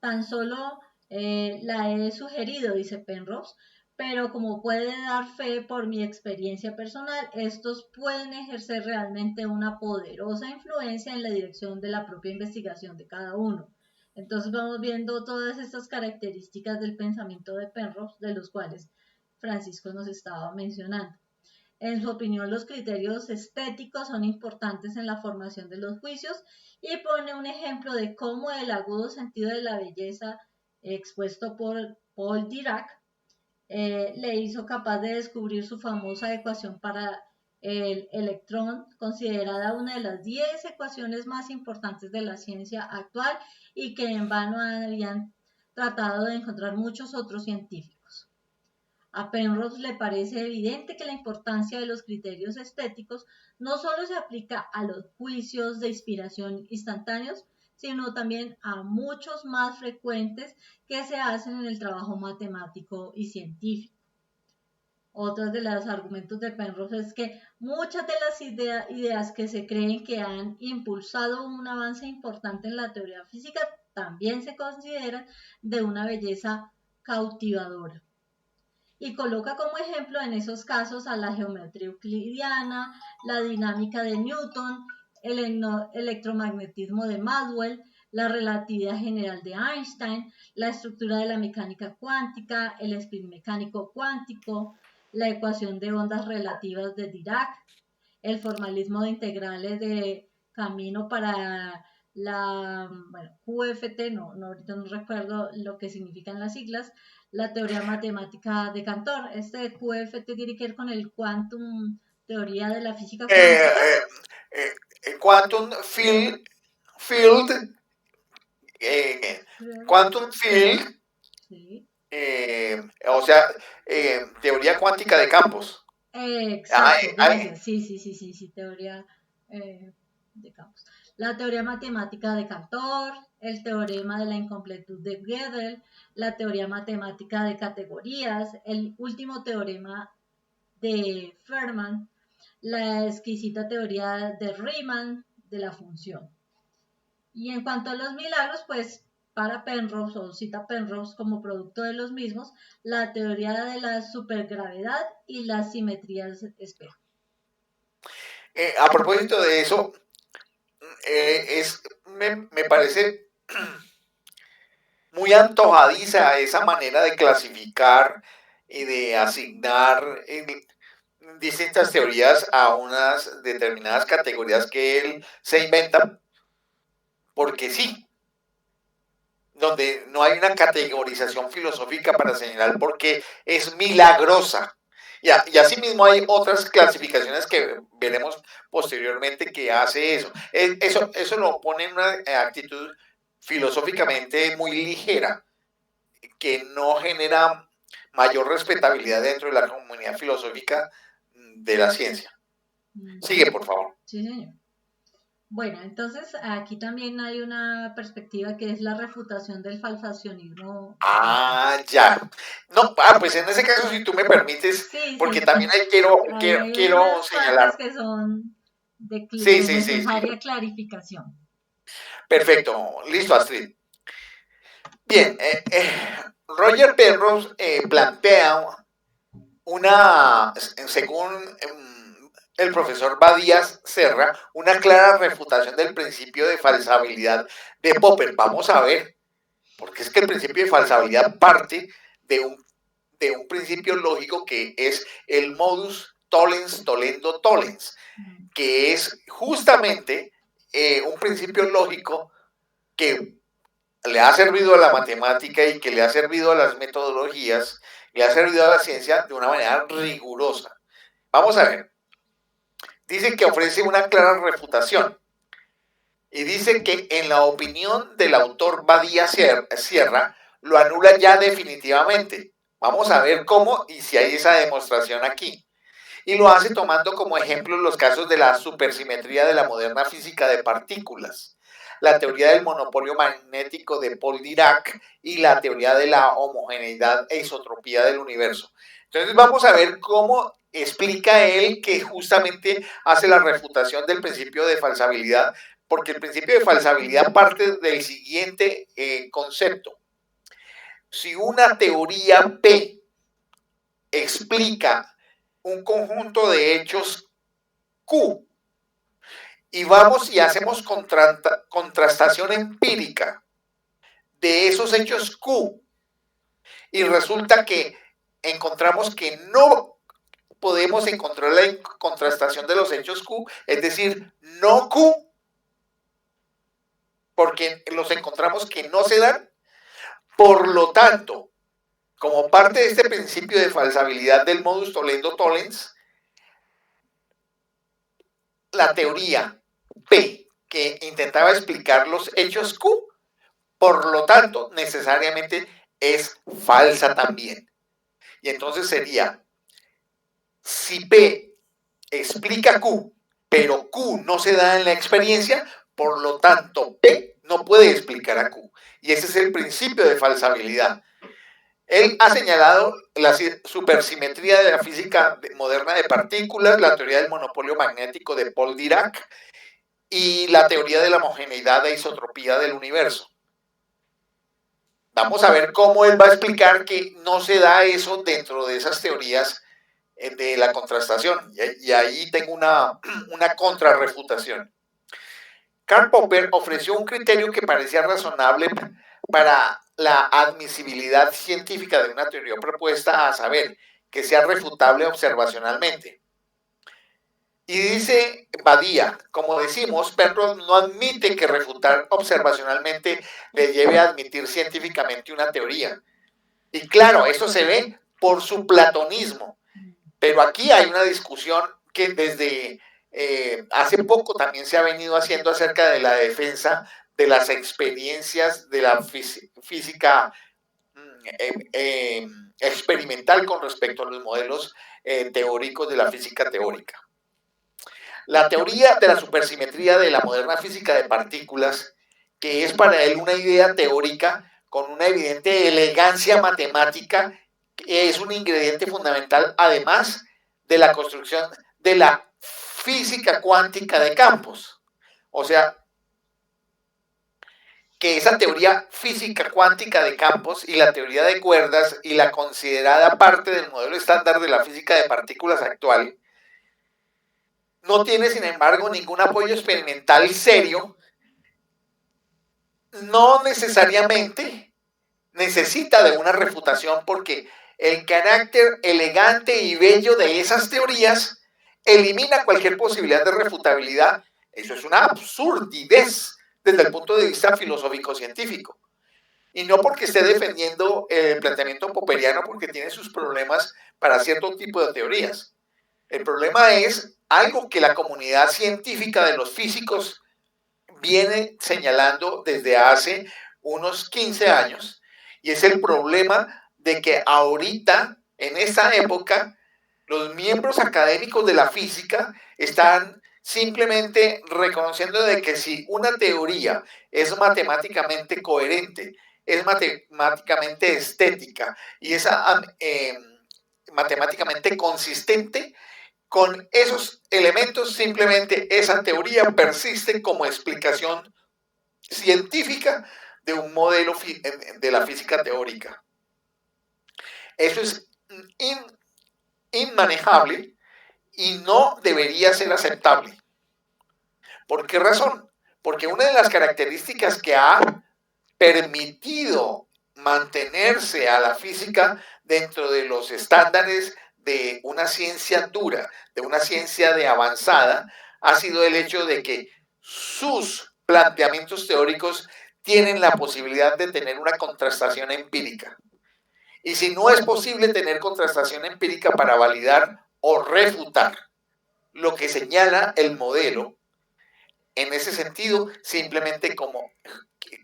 Tan solo la he sugerido, dice Penrose, pero como puede dar fe por mi experiencia personal, estos pueden ejercer realmente una poderosa influencia en la dirección de la propia investigación de cada uno. Entonces vamos viendo todas estas características del pensamiento de Penrose, de los cuales Francisco nos estaba mencionando. En su opinión, los criterios estéticos son importantes en la formación de los juicios y pone un ejemplo de cómo el agudo sentido de la belleza expuesto por Paul Dirac le hizo capaz de descubrir su famosa ecuación para el electrón, considerada una de las 10 ecuaciones más importantes de la ciencia actual y que en vano habían tratado de encontrar muchos otros científicos. A Penrose le parece evidente que la importancia de los criterios estéticos no solo se aplica a los juicios de inspiración instantáneos, sino también a muchos más frecuentes que se hacen en el trabajo matemático y científico. Otro de los argumentos de Penrose es que muchas de las ideas que se creen que han impulsado un avance importante en la teoría física también se consideran de una belleza cautivadora. Y coloca como ejemplo en esos casos a la geometría euclidiana, la dinámica de Newton, el electromagnetismo de Maxwell, la relatividad general de Einstein, la estructura de la mecánica cuántica, el spin mecánico cuántico, la ecuación de ondas relativas de Dirac, el formalismo de integrales de camino para la QFT, ahorita no recuerdo lo que significan las siglas, la teoría matemática de Cantor. Este QFT tiene que ver con el quantum, teoría de la física cuántica. Quantum field, quantum field, sí. O sea, teoría cuántica de campos. Exacto, gracias. Sí, teoría de campos. La teoría matemática de Cantor, el teorema de la incompletud de Gödel, la teoría matemática de categorías, el último teorema de Feynman, la exquisita teoría de Riemann de la función. Y en cuanto a los milagros, pues para Penrose, o cita Penrose como producto de los mismos, la teoría de la supergravedad y las simetrías espejo. A propósito de eso, me parece muy antojadiza esa manera de clasificar y de asignar distintas teorías a unas determinadas categorías que él se inventa, porque sí, donde no hay una categorización filosófica para señalar por qué es milagrosa. Y asimismo hay otras clasificaciones que veremos posteriormente que hace eso. Eso lo pone en una actitud filosóficamente muy ligera, que no genera mayor respetabilidad dentro de la comunidad filosófica de la ciencia. Sigue, por favor. Sí, señor. Bueno, entonces aquí también hay una perspectiva que es la refutación del falsacionismo. Ya. No, pues en ese caso, si tú me permites, sí, porque también ahí quiero señalar que son de necesaria clarificación. Perfecto, listo, Astrid. Bien, Roger Penrose plantea según el profesor Badías Serra, una clara refutación del principio de falsabilidad de Popper. Vamos a ver, porque es que el principio de falsabilidad parte de un principio lógico que es el modus tollens tollendo tollens, que es justamente un principio lógico que le ha servido a la matemática y que le ha servido a las metodologías, le ha servido a la ciencia de una manera rigurosa. Vamos a ver. Dice que ofrece una clara refutación y dice que en la opinión del autor Badía Sierra lo anula ya definitivamente. Vamos a ver cómo y si hay esa demostración aquí. Y lo hace tomando como ejemplo los casos de la supersimetría de la moderna física de partículas, la teoría del monopolio magnético de Paul Dirac y la teoría de la homogeneidad e isotropía del universo. Entonces vamos a ver cómo explica él que justamente hace la refutación del principio de falsabilidad, porque el principio de falsabilidad parte del siguiente concepto. Si una teoría P explica un conjunto de hechos Q y vamos y hacemos contrastación empírica de esos hechos Q y resulta que encontramos que no podemos encontrar la contrastación de los hechos Q, es decir, no Q, porque los encontramos que no se dan. Por lo tanto, como parte de este principio de falsabilidad del modus tollendo tollens, la teoría P, que intentaba explicar los hechos Q, por lo tanto, necesariamente es falsa también. Y entonces sería, si P explica Q, pero Q no se da en la experiencia, por lo tanto, P no puede explicar a Q. Y ese es el principio de falsabilidad. Él ha señalado la supersimetría de la física moderna de partículas, la teoría del monopolio magnético de Paul Dirac y la teoría de la homogeneidad e isotropía del universo. Vamos a ver cómo él va a explicar que no se da eso dentro de esas teorías de la contrastación. Y ahí tengo una contrarrefutación. Karl Popper ofreció un criterio que parecía razonable para la admisibilidad científica de una teoría propuesta, a saber, que sea refutable observacionalmente. Y dice Badía, como decimos, Penrose no admite que refutar observacionalmente le lleve a admitir científicamente una teoría. Y claro, eso se ve por su platonismo. Pero aquí hay una discusión que desde hace poco también se ha venido haciendo acerca de la defensa de las experiencias de la física experimental con respecto a los modelos teóricos de la física teórica. La teoría de la supersimetría de la moderna física de partículas, que es para él una idea teórica con una evidente elegancia matemática, es un ingrediente fundamental, además de la construcción de la física cuántica de campos. O sea, que esa teoría física cuántica de campos y la teoría de cuerdas y la considerada parte del modelo estándar de la física de partículas actual, no tiene, sin embargo, ningún apoyo experimental serio, no necesariamente necesita de una refutación porque el carácter elegante y bello de esas teorías elimina cualquier posibilidad de refutabilidad. Eso es una absurdidez desde el punto de vista filosófico-científico. Y no porque esté defendiendo el planteamiento popperiano, porque tiene sus problemas para cierto tipo de teorías. El problema es algo que la comunidad científica de los físicos viene señalando desde hace unos 15 años. Y es el problema de que ahorita, en esta época, los miembros académicos de la física están simplemente reconociendo de que si una teoría es matemáticamente coherente, es matemáticamente estética y es matemáticamente consistente, con esos elementos simplemente esa teoría persiste como explicación científica de un modelo de la física teórica. Eso es inmanejable y no debería ser aceptable. ¿Por qué razón? Porque una de las características que ha permitido mantenerse a la física dentro de los estándares de una ciencia dura, de una ciencia de avanzada, ha sido el hecho de que sus planteamientos teóricos tienen la posibilidad de tener una contrastación empírica. Y si no es posible tener contrastación empírica para validar o refutar lo que señala el modelo, en ese sentido simplemente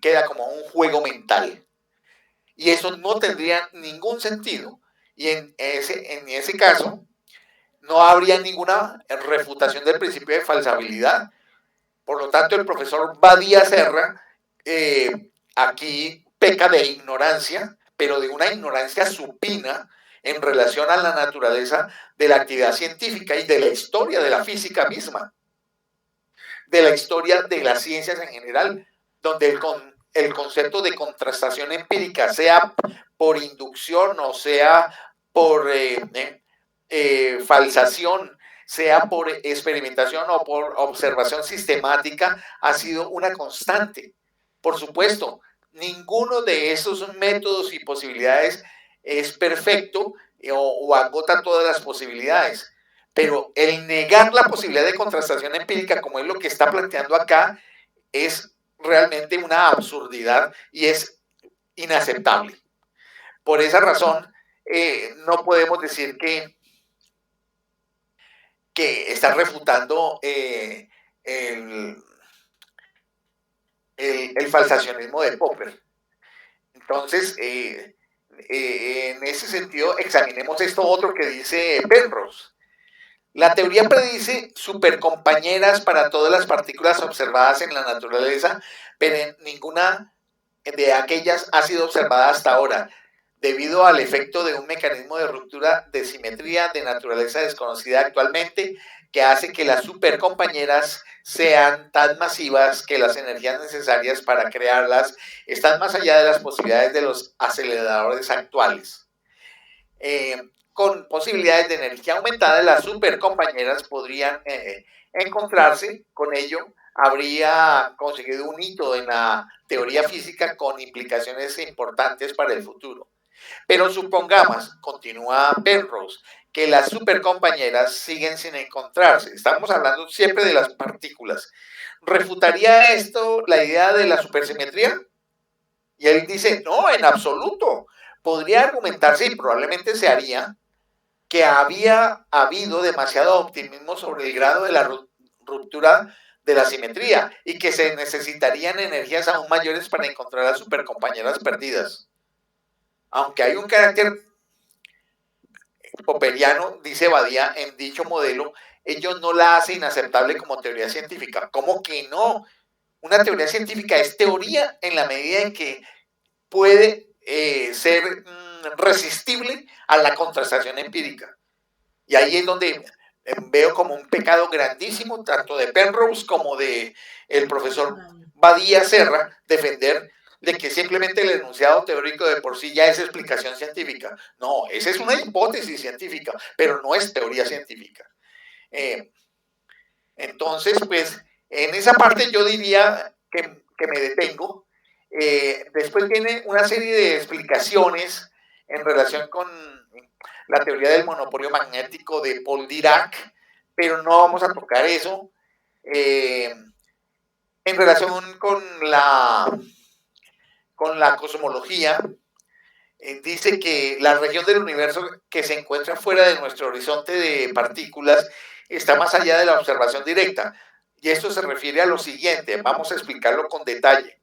queda como un juego mental. Y eso no tendría ningún sentido. Y en ese caso, no habría ninguna refutación del principio de falsabilidad. Por lo tanto, el profesor Badía Serra aquí peca de ignorancia, pero de una ignorancia supina en relación a la naturaleza de la actividad científica y de la historia de la física misma, de la historia de las ciencias en general, donde el concepto de contrastación empírica, sea por inducción o sea por falsación, sea por experimentación o por observación sistemática, ha sido una constante. Por supuesto, ninguno de esos métodos y posibilidades es perfecto o agota todas las posibilidades, pero el negar la posibilidad de contrastación empírica, como es lo que está planteando acá, es realmente una absurdidad y es inaceptable. Por esa razón, no podemos decir que está refutando el falsacionismo de Popper. Entonces, en ese sentido, examinemos esto otro que dice Penrose. La teoría predice supercompañeras para todas las partículas observadas en la naturaleza, pero ninguna de aquellas ha sido observada hasta ahora, debido al efecto de un mecanismo de ruptura de simetría de naturaleza desconocida actualmente, que hace que las supercompañeras sean tan masivas que las energías necesarias para crearlas están más allá de las posibilidades de los aceleradores actuales. Con posibilidades de energía aumentada, las supercompañeras podrían encontrarse. Con ello, habría conseguido un hito en la teoría física con implicaciones importantes para el futuro. Pero supongamos, continúa Penrose, que las supercompañeras siguen sin encontrarse. Estamos hablando siempre de las partículas. ¿Refutaría esto la idea de la supersimetría? Y él dice, no, en absoluto. Podría argumentarse, y probablemente se haría, que había habido demasiado optimismo sobre el grado de la ruptura de la simetría y que se necesitarían energías aún mayores para encontrar a supercompañeras perdidas. Aunque hay un carácter popperiano, dice Badía, en dicho modelo, ello no la hace inaceptable como teoría científica. ¿Cómo que no? Una teoría científica es teoría en la medida en que puede ser resistible a la contrastación empírica. Y ahí es donde veo como un pecado grandísimo, tanto de Penrose como de el profesor Badía Serra, defender de que simplemente el enunciado teórico de por sí ya es explicación científica. No, esa es una hipótesis científica, pero no es teoría científica. Entonces, pues, en esa parte yo diría que me detengo. Después viene una serie de explicaciones en relación con la teoría del monopolio magnético de Paul Dirac, pero no vamos a tocar eso. En relación con la cosmología, dice que la región del universo que se encuentra fuera de nuestro horizonte de partículas está más allá de la observación directa. Y esto se refiere a lo siguiente, vamos a explicarlo con detalle.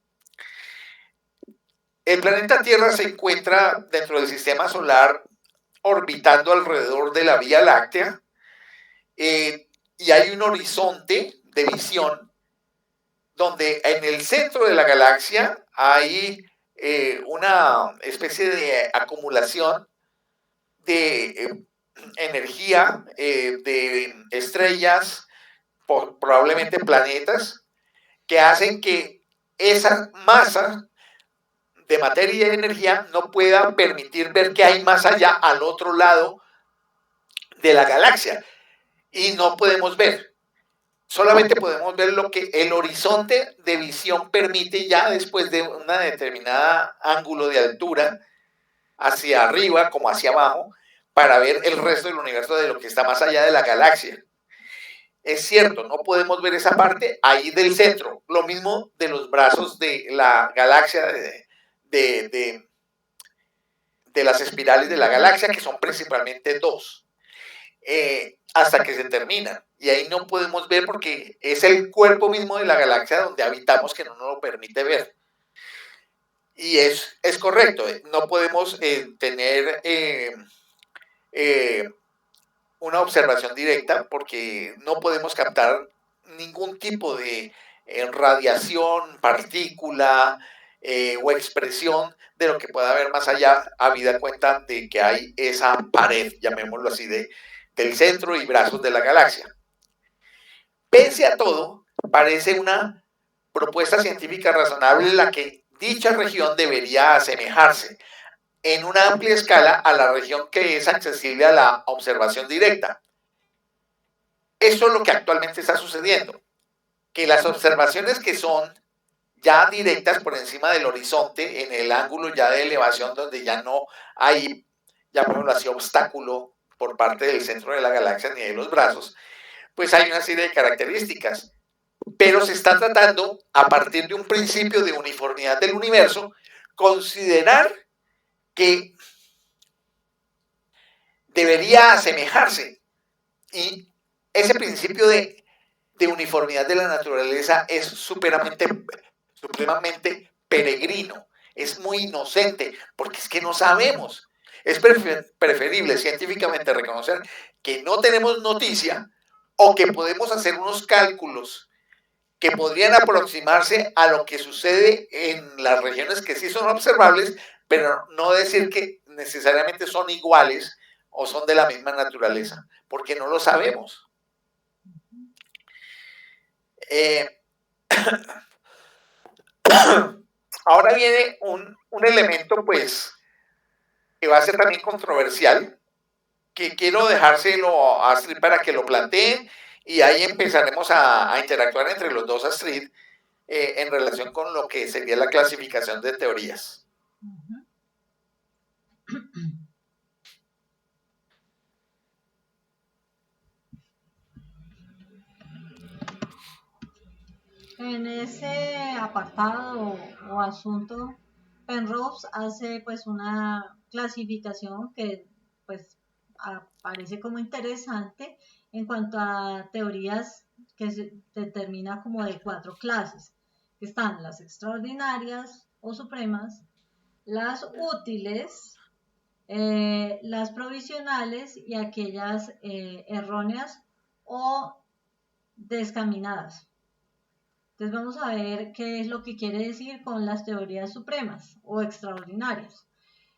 El planeta Tierra se encuentra dentro del sistema solar orbitando alrededor de la Vía Láctea y hay un horizonte de visión donde en el centro de la galaxia hay una especie de acumulación de energía, de estrellas, probablemente planetas, que hacen que esa masa de materia y energía no pueda permitir ver qué hay más allá, al otro lado de la galaxia. Y no podemos ver. solamente podemos ver lo que el horizonte de visión permite ya después de una determinada ángulo de altura, hacia arriba como hacia abajo, para ver el resto del universo de lo que está más allá de la galaxia. Es cierto, no podemos ver esa parte ahí del centro. Lo mismo de los brazos de la galaxia, de las espirales de la galaxia, que son principalmente dos, hasta que se terminan. Y ahí no podemos ver porque es el cuerpo mismo de la galaxia donde habitamos que no nos lo permite ver. Y es correcto, no podemos tener una observación directa porque no podemos captar ningún tipo de radiación, partícula o expresión de lo que pueda haber más allá, habida cuenta de que hay esa pared, llamémoslo así, del centro y brazos de la galaxia. Pese a todo, parece una propuesta científica razonable la que dicha región debería asemejarse en una amplia escala a la región que es accesible a la observación directa. Eso es lo que actualmente está sucediendo, que las observaciones que son ya directas por encima del horizonte, en el ángulo ya de elevación donde ya no hay, llamémoslo así, obstáculo por parte del centro de la galaxia ni de los brazos, pues hay una serie de características. Pero se está tratando, a partir de un principio de uniformidad del universo, considerar que debería asemejarse. Y ese principio de uniformidad de la naturaleza es supremamente peregrino, es muy inocente, porque es que no sabemos. Es preferible científicamente reconocer que no tenemos noticia o que podemos hacer unos cálculos que podrían aproximarse a lo que sucede en las regiones que sí son observables, pero no decir que necesariamente son iguales o son de la misma naturaleza, porque no lo sabemos. Ahora viene un elemento, pues, que va a ser también controversial, que quiero dejárselo a Astrid para que lo planteen y ahí empezaremos a interactuar entre los dos, Astrid, en relación con lo que sería la clasificación de teorías. En ese apartado o asunto, Penrose hace pues una clasificación que pues parece como interesante en cuanto a teorías que se determina como de 4 clases, que están las extraordinarias o supremas, las útiles, las provisionales y aquellas erróneas o descaminadas. Entonces vamos a ver qué es lo que quiere decir con las teorías supremas o extraordinarias.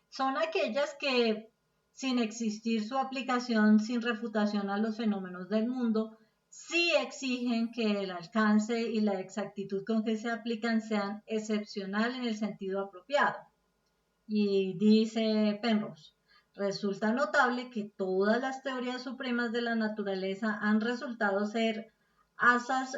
Son aquellas que, sin existir su aplicación sin refutación a los fenómenos del mundo, sí exigen que el alcance y la exactitud con que se aplican sean excepcional en el sentido apropiado. Y dice Penrose, resulta notable que todas las teorías supremas de la naturaleza han resultado ser asaz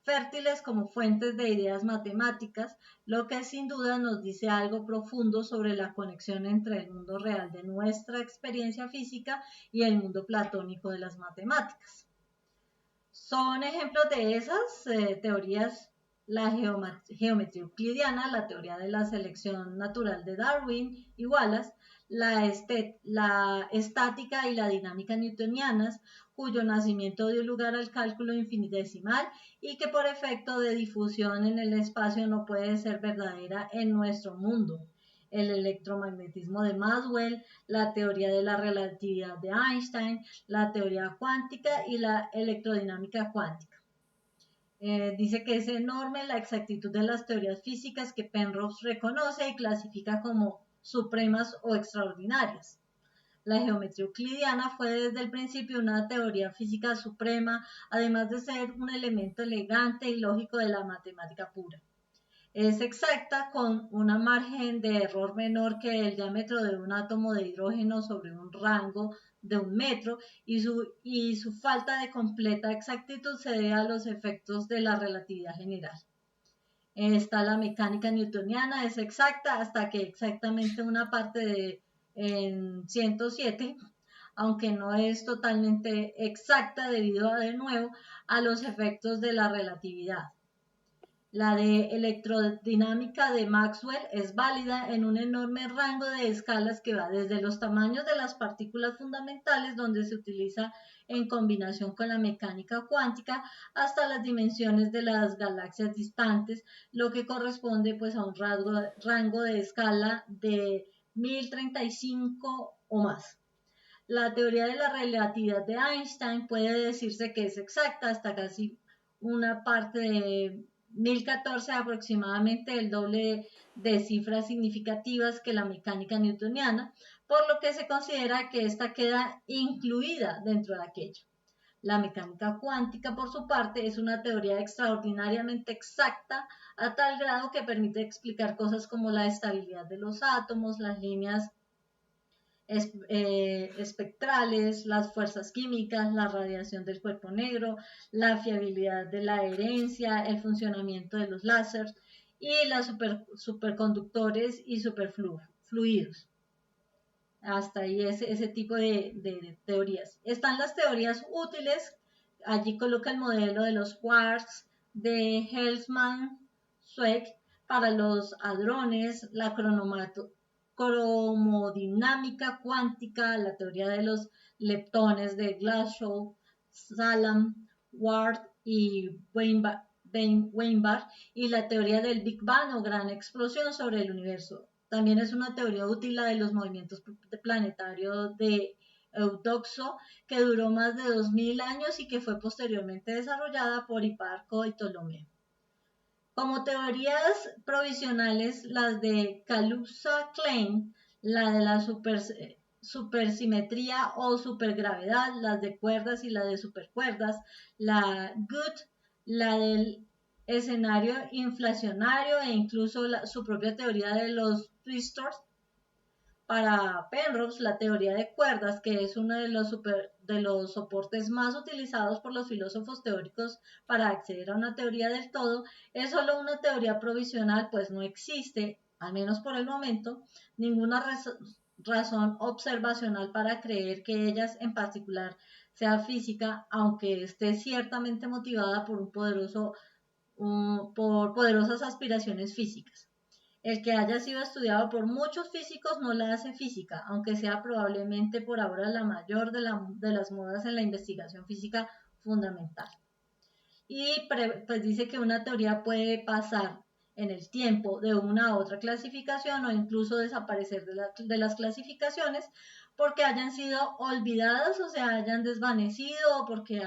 fértiles como fuentes de ideas matemáticas, lo que sin duda nos dice algo profundo sobre la conexión entre el mundo real de nuestra experiencia física y el mundo platónico de las matemáticas. Son ejemplos de esas teorías la geometría euclidiana, la teoría de la selección natural de Darwin y Wallace, la estática y la dinámica newtonianas, cuyo nacimiento dio lugar al cálculo infinitesimal y que por efecto de difusión en el espacio no puede ser verdadera en nuestro mundo. El electromagnetismo de Maxwell, la teoría de la relatividad de Einstein, la teoría cuántica y la electrodinámica cuántica. Dice que es enorme la exactitud de las teorías físicas que Penrose reconoce y clasifica como supremas o extraordinarias. La geometría euclidiana fue desde el principio una teoría física suprema, además de ser un elemento elegante y lógico de la matemática pura. Es exacta con una margen de error menor que el diámetro de un átomo de hidrógeno sobre un rango de 1 metro y su falta de completa exactitud se debe a los efectos de la relatividad general. Está la mecánica newtoniana, es exacta hasta que exactamente una parte de en 107, aunque no es totalmente exacta debido a, de nuevo, a los efectos de la relatividad. La de electrodinámica de Maxwell es válida en un enorme rango de escalas que va desde los tamaños de las partículas fundamentales, donde se utiliza en combinación con la mecánica cuántica, hasta las dimensiones de las galaxias distantes, lo que corresponde pues a un rango de escala de 1035 o más. La teoría de la relatividad de Einstein puede decirse que es exacta hasta casi una parte de 1014, aproximadamente el doble de cifras significativas que la mecánica newtoniana, por lo que se considera que esta queda incluida dentro de aquello. La mecánica cuántica, por su parte, es una teoría extraordinariamente exacta a tal grado que permite explicar cosas como la estabilidad de los átomos, las líneas espectrales, las fuerzas químicas, la radiación del cuerpo negro, la fiabilidad de la herencia, el funcionamiento de los láseres y los superconductores y superfluidos. Hasta ahí ese tipo de teorías. Están las teorías útiles, allí coloca el modelo de los quarks de Helmholtz-Zwick para los hadrones, la cromodinámica cuántica, la teoría de los leptones de Glashow, Salam, Ward y Weinberg, y la teoría del Big Bang o gran explosión sobre el universo. También es una teoría útil la de los movimientos planetarios de Eudoxo, que duró más de 2000 años y que fue posteriormente desarrollada por Hiparco y Ptolomeo. Como teorías provisionales, las de Kaluza-Klein, la de la supersimetría o supergravedad, las de cuerdas y la de supercuerdas, la Good, la del escenario inflacionario e incluso su propia teoría de los twistors. Para Penrose, la teoría de cuerdas, que es uno de los soportes más utilizados por los filósofos teóricos para acceder a una teoría del todo, es solo una teoría provisional, pues no existe, al menos por el momento, ninguna razón observacional para creer que ellas en particular sea física, aunque esté ciertamente motivada por poderosas aspiraciones físicas. El que haya sido estudiado por muchos físicos no la hace física, aunque sea probablemente por ahora la mayor de las modas en la investigación física fundamental. Y pues dice que una teoría puede pasar en el tiempo de una a otra clasificación o incluso desaparecer de las clasificaciones porque hayan sido olvidadas o se hayan desvanecido o porque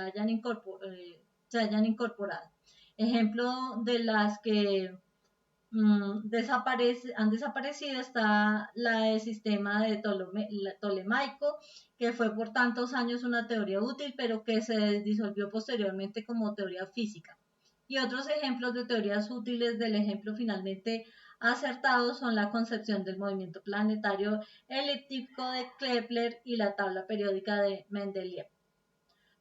se hayan incorporado. Ejemplo de las que han desaparecido está el sistema de Ptolemaico, que fue por tantos años una teoría útil, pero que se disolvió posteriormente como teoría física. Y otros ejemplos de teorías útiles del ejemplo finalmente acertado son la concepción del movimiento planetario elíptico de Kepler y la tabla periódica de Mendeleev.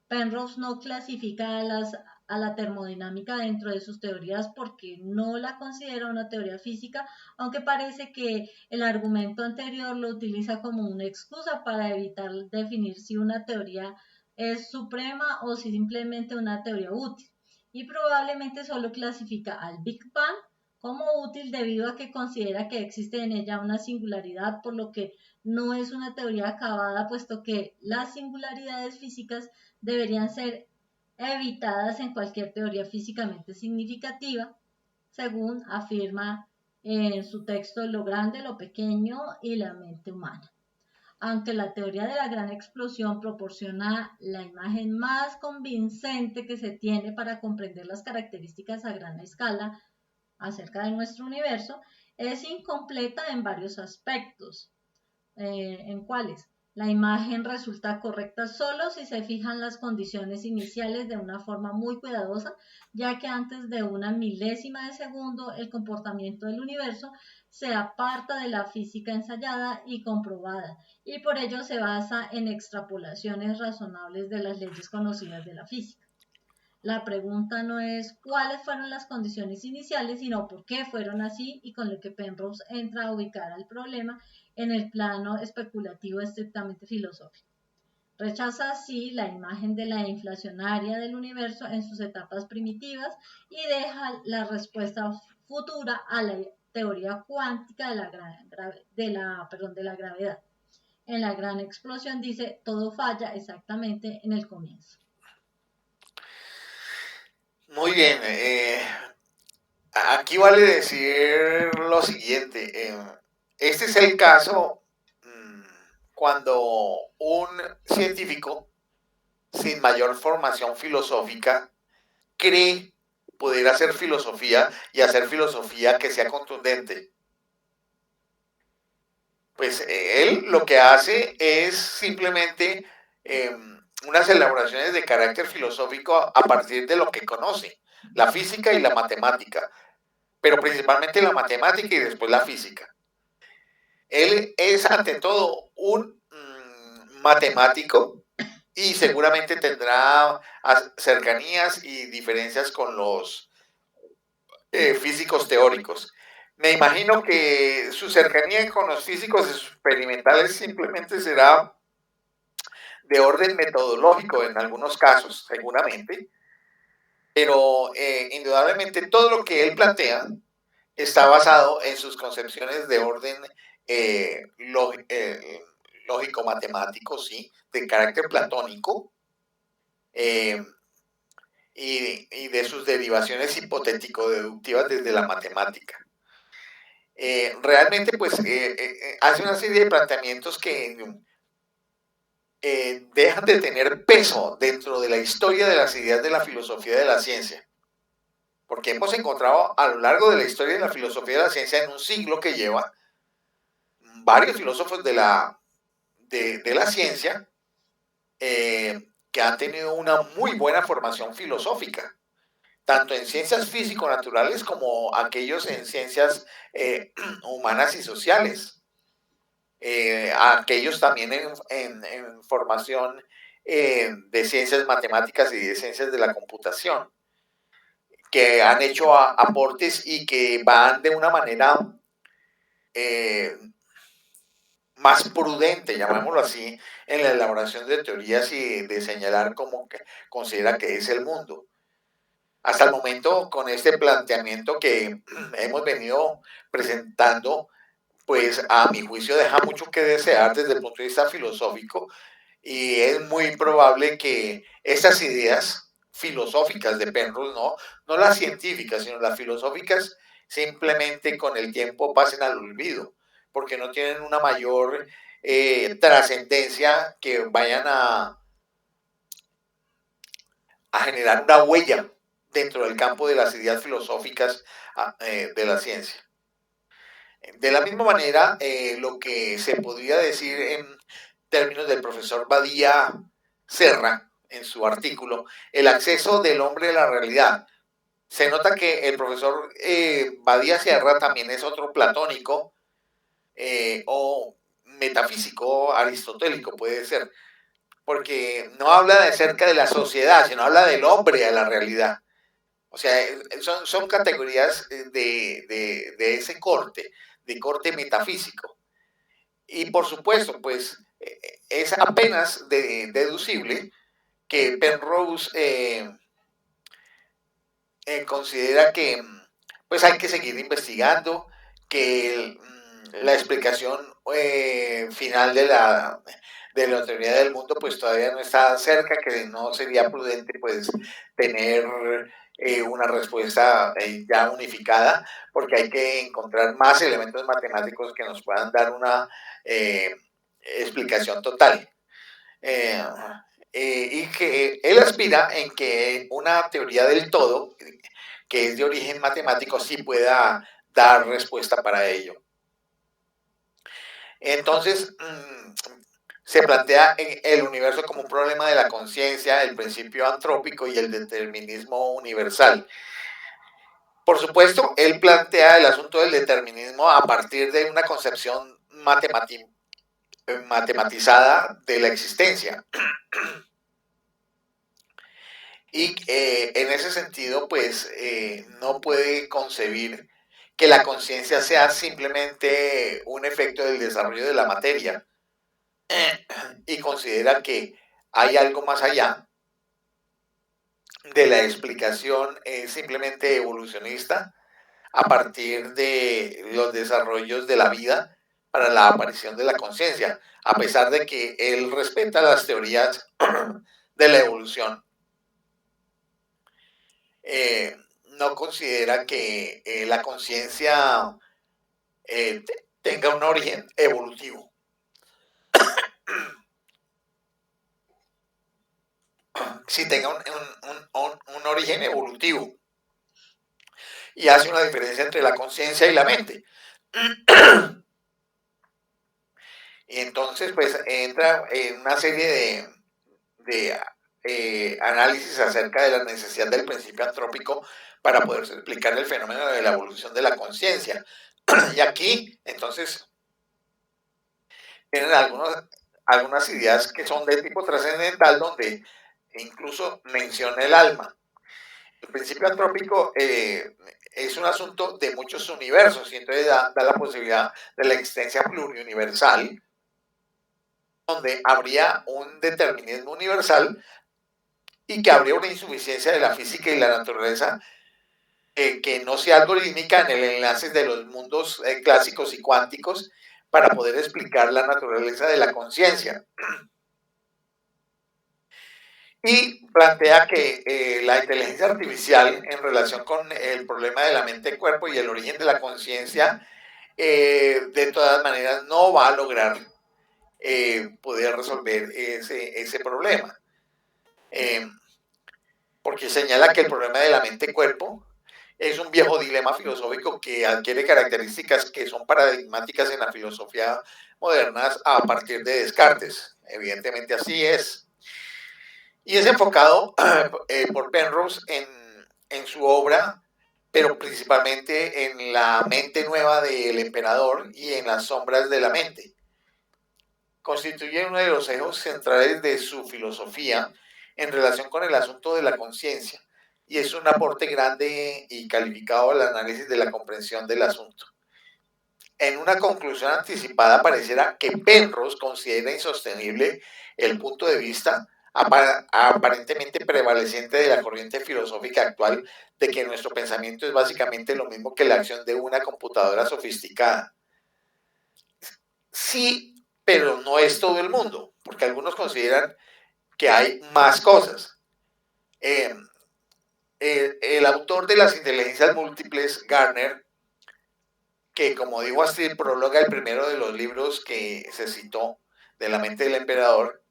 Penrose no clasifica a la termodinámica dentro de sus teorías porque no la considera una teoría física, aunque parece que el argumento anterior lo utiliza como una excusa para evitar definir si una teoría es suprema o si simplemente una teoría útil, y probablemente solo clasifica al Big Bang como útil debido a que considera que existe en ella una singularidad, por lo que no es una teoría acabada, puesto que las singularidades físicas deberían ser evitadas en cualquier teoría físicamente significativa, según afirma en su texto Lo grande, lo pequeño y la mente humana. Aunque la teoría de la gran explosión proporciona la imagen más convincente que se tiene para comprender las características a gran escala acerca de nuestro universo, es incompleta en varios aspectos. ¿En cuáles? La imagen resulta correcta solo si se fijan las condiciones iniciales de una forma muy cuidadosa, ya que antes de una milésima de segundo el comportamiento del universo se aparta de la física ensayada y comprobada, y por ello se basa en extrapolaciones razonables de las leyes conocidas de la física. La pregunta no es cuáles fueron las condiciones iniciales, sino por qué fueron así, y con lo que Penrose entra a ubicar al problema en el plano especulativo estrictamente filosófico. Rechaza así la imagen de la inflacionaria del universo en sus etapas primitivas y deja la respuesta futura a la teoría cuántica de la gravedad. En la gran explosión dice, todo falla exactamente en el comienzo. Muy bien. Aquí vale decir lo siguiente. Este es el caso cuando un científico sin mayor formación filosófica cree poder hacer filosofía y hacer filosofía que sea contundente. Pues él lo que hace es simplemente unas elaboraciones de carácter filosófico a partir de lo que conoce, la física y la matemática, pero principalmente la matemática y después la física. Él es ante todo un matemático y seguramente tendrá cercanías y diferencias con los físicos teóricos. Me imagino que su cercanía con los físicos experimentales simplemente será de orden metodológico en algunos casos, seguramente, pero indudablemente todo lo que él plantea está basado en sus concepciones de orden lógico-matemático, ¿sí? De carácter platónico, y de sus derivaciones hipotético-deductivas desde la matemática. Realmente, pues, hace una serie de planteamientos que dejan de tener peso dentro de la historia de las ideas de la filosofía de la ciencia. Porque hemos encontrado a lo largo de la historia de la filosofía de la ciencia, en un siglo que lleva, varios filósofos de la ciencia que han tenido una muy buena formación filosófica, tanto en ciencias físico-naturales como aquellos en ciencias humanas y sociales, aquellos también en formación de ciencias matemáticas y de ciencias de la computación, que han hecho aportes y que van de una manera más prudente, llamémoslo así, en la elaboración de teorías y de señalar cómo considera que es el mundo. Hasta el momento, con este planteamiento que hemos venido presentando, pues a mi juicio deja mucho que desear desde el punto de vista filosófico, y es muy probable que estas ideas filosóficas de Penrose, no las científicas, sino las filosóficas, simplemente con el tiempo pasen al olvido, porque no tienen una mayor trascendencia que vayan a generar una huella dentro del campo de las ideas filosóficas de la ciencia. De la misma manera, lo que se podría decir en términos del profesor Badía Serra, en su artículo, el acceso del hombre a la realidad. Se nota que el profesor Badía Serra también es otro platónico o metafísico aristotélico, puede ser, porque no habla acerca de la sociedad, sino habla del hombre a la realidad. O sea, son categorías de ese corte, de corte metafísico. Y por supuesto, pues es apenas deducible que Penrose considera que pues hay que seguir investigando, que la explicación final de la teoría del mundo pues todavía no está cerca, que no sería prudente pues tener una respuesta ya unificada, porque hay que encontrar más elementos matemáticos que nos puedan dar una explicación total. Y que él aspira en que una teoría del todo, que es de origen matemático, sí pueda dar respuesta para ello. Entonces, se plantea en el universo como un problema de la conciencia, el principio antrópico y el determinismo universal. Por supuesto, él plantea el asunto del determinismo a partir de una concepción matematizada de la existencia. Y en ese sentido, pues, no puede concebir que la conciencia sea simplemente un efecto del desarrollo de la materia, y considera que hay algo más allá de la explicación simplemente evolucionista a partir de los desarrollos de la vida para la aparición de la conciencia, a pesar de que él respeta las teorías de la evolución. No considera que la conciencia tenga un origen evolutivo. Sí tenga un origen evolutivo. Y hace una diferencia entre la conciencia y la mente. Y entonces, pues, entra en una serie de análisis acerca de la necesidad del principio antrópico para poder explicar el fenómeno de la evolución de la conciencia. Y aquí, entonces, tienen algunas ideas que son de tipo trascendental, donde incluso menciona el alma. El principio antrópico es un asunto de muchos universos, y entonces da la posibilidad de la existencia pluriuniversal, donde habría un determinismo universal y que habría una insuficiencia de la física y la naturaleza que no sea algorítmica en el enlace de los mundos clásicos y cuánticos para poder explicar la naturaleza de la conciencia. Y plantea que la inteligencia artificial en relación con el problema de la mente-cuerpo y el origen de la conciencia, de todas maneras no va a lograr poder resolver ese problema. Porque señala que el problema de la mente-cuerpo es un viejo dilema filosófico que adquiere características que son paradigmáticas en la filosofía moderna a partir de Descartes. Evidentemente así es. Y es enfocado por Penrose en su obra, pero principalmente en la mente nueva del emperador y en las sombras de la mente. Constituye uno de los ejes centrales de su filosofía en relación con el asunto de la conciencia, y es un aporte grande y calificado al análisis de la comprensión del asunto. En una conclusión anticipada, pareciera que Penrose considera insostenible el punto de vista aparentemente prevaleciente de la corriente filosófica actual de que nuestro pensamiento es básicamente lo mismo que la acción de una computadora sofisticada. Sí, pero no es todo el mundo, porque algunos consideran que hay más cosas. El autor de las inteligencias múltiples, Gardner, que como digo Astrid, prologa el primero de los libros que se citó de la mente del emperador,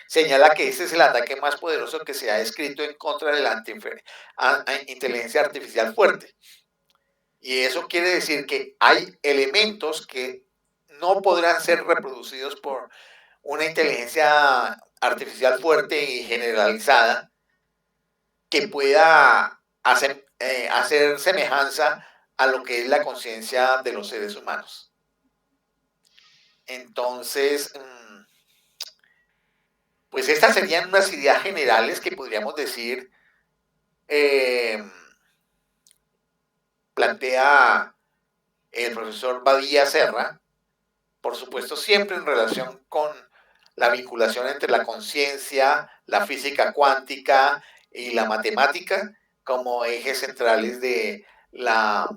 señala que este es el ataque más poderoso que se ha escrito en contra de la inteligencia artificial fuerte. Y eso quiere decir que hay elementos que no podrán ser reproducidos por una inteligencia artificial fuerte y generalizada que pueda hacer semejanza a lo que es la conciencia de los seres humanos. Entonces, pues estas serían unas ideas generales que podríamos decir plantea el profesor Badía Serra, por supuesto siempre en relación con la vinculación entre la conciencia, la física cuántica y la matemática como ejes centrales de la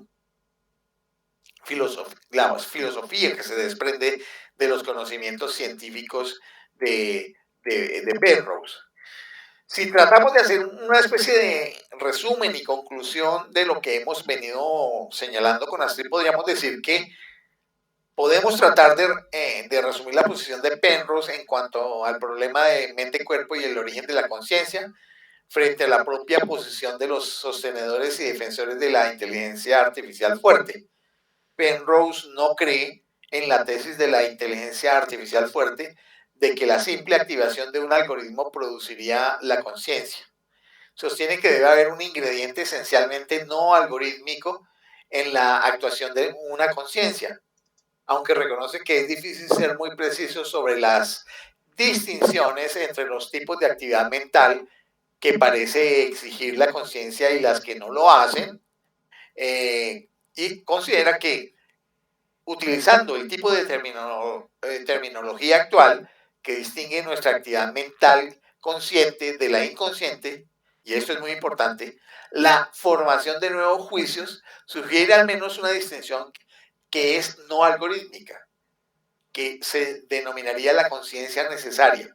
filosofía que se desprende de los conocimientos científicos de Penrose. Si tratamos de hacer una especie de resumen y conclusión de lo que hemos venido señalando con Astrid, podríamos decir que podemos tratar de resumir la posición de Penrose en cuanto al problema de mente-cuerpo y el origen de la conciencia frente a la propia posición de los sostenedores y defensores de la inteligencia artificial fuerte. Penrose no cree en la tesis de la inteligencia artificial fuerte de que la simple activación de un algoritmo produciría la conciencia. Sostiene que debe haber un ingrediente esencialmente no algorítmico en la actuación de una conciencia, aunque reconoce que es difícil ser muy preciso sobre las distinciones entre los tipos de actividad mental que parece exigir la conciencia y las que no lo hacen, y considera que utilizando el tipo de terminología actual que distingue nuestra actividad mental consciente de la inconsciente, y esto es muy importante, la formación de nuevos juicios sugiere al menos una distinción que es no algorítmica, que se denominaría la conciencia necesaria,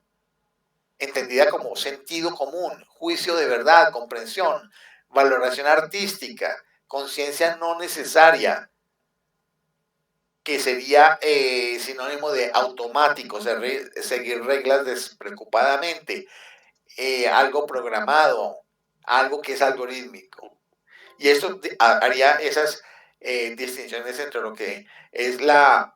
entendida como sentido común, juicio de verdad, comprensión, valoración artística, conciencia no necesaria, que sería sinónimo de automático, seguir reglas despreocupadamente, algo programado, algo que es algorítmico. Y esto haría esas distinciones entre lo que es la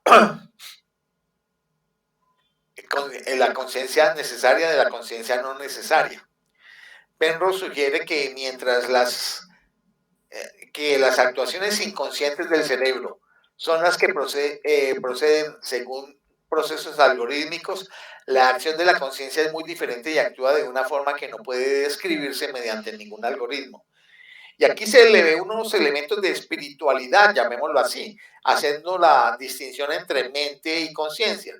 conciencia necesaria de la conciencia no necesaria. Penrose sugiere que mientras las actuaciones inconscientes del cerebro son las que proceden según procesos algorítmicos, la acción de la conciencia es muy diferente y actúa de una forma que no puede describirse mediante ningún algoritmo. Y aquí se le ve unos elementos de espiritualidad, llamémoslo así, haciendo la distinción entre mente y conciencia.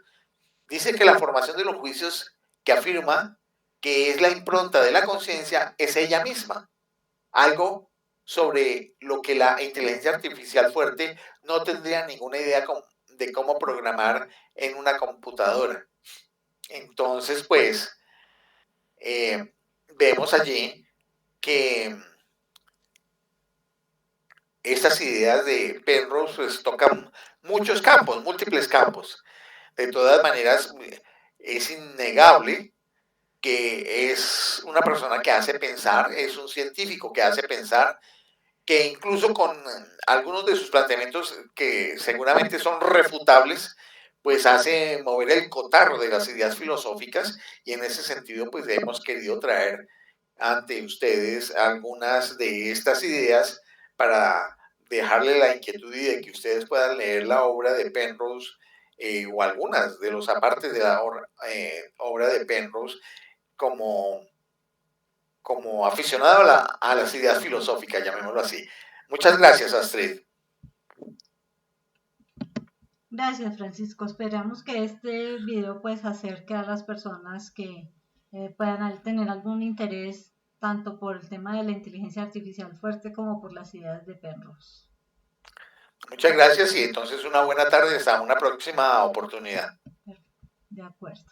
Dice que la formación de los juicios que afirma que es la impronta de la conciencia es ella misma, algo sobre lo que la inteligencia artificial fuerte no tendría ninguna idea de cómo programar en una computadora. Entonces, pues, vemos allí que estas ideas de Penrose pues, tocan muchos campos, múltiples campos. De todas maneras, es innegable que es una persona que hace pensar, es un científico que hace pensar, que incluso con algunos de sus planteamientos que seguramente son refutables, pues hace mover el cotarro de las ideas filosóficas, y en ese sentido pues hemos querido traer ante ustedes algunas de estas ideas para dejarle la inquietud y de que ustedes puedan leer la obra de Penrose, o algunas de los apartes de la obra de Penrose como aficionado a las ideas filosóficas, llamémoslo así. Muchas gracias, Astrid. Gracias, Francisco. Esperamos que este video pues acerque a las personas que puedan tener algún interés tanto por el tema de la inteligencia artificial fuerte como por las ideas de Penrose. Muchas gracias y entonces una buena tarde. Hasta una próxima oportunidad. De acuerdo.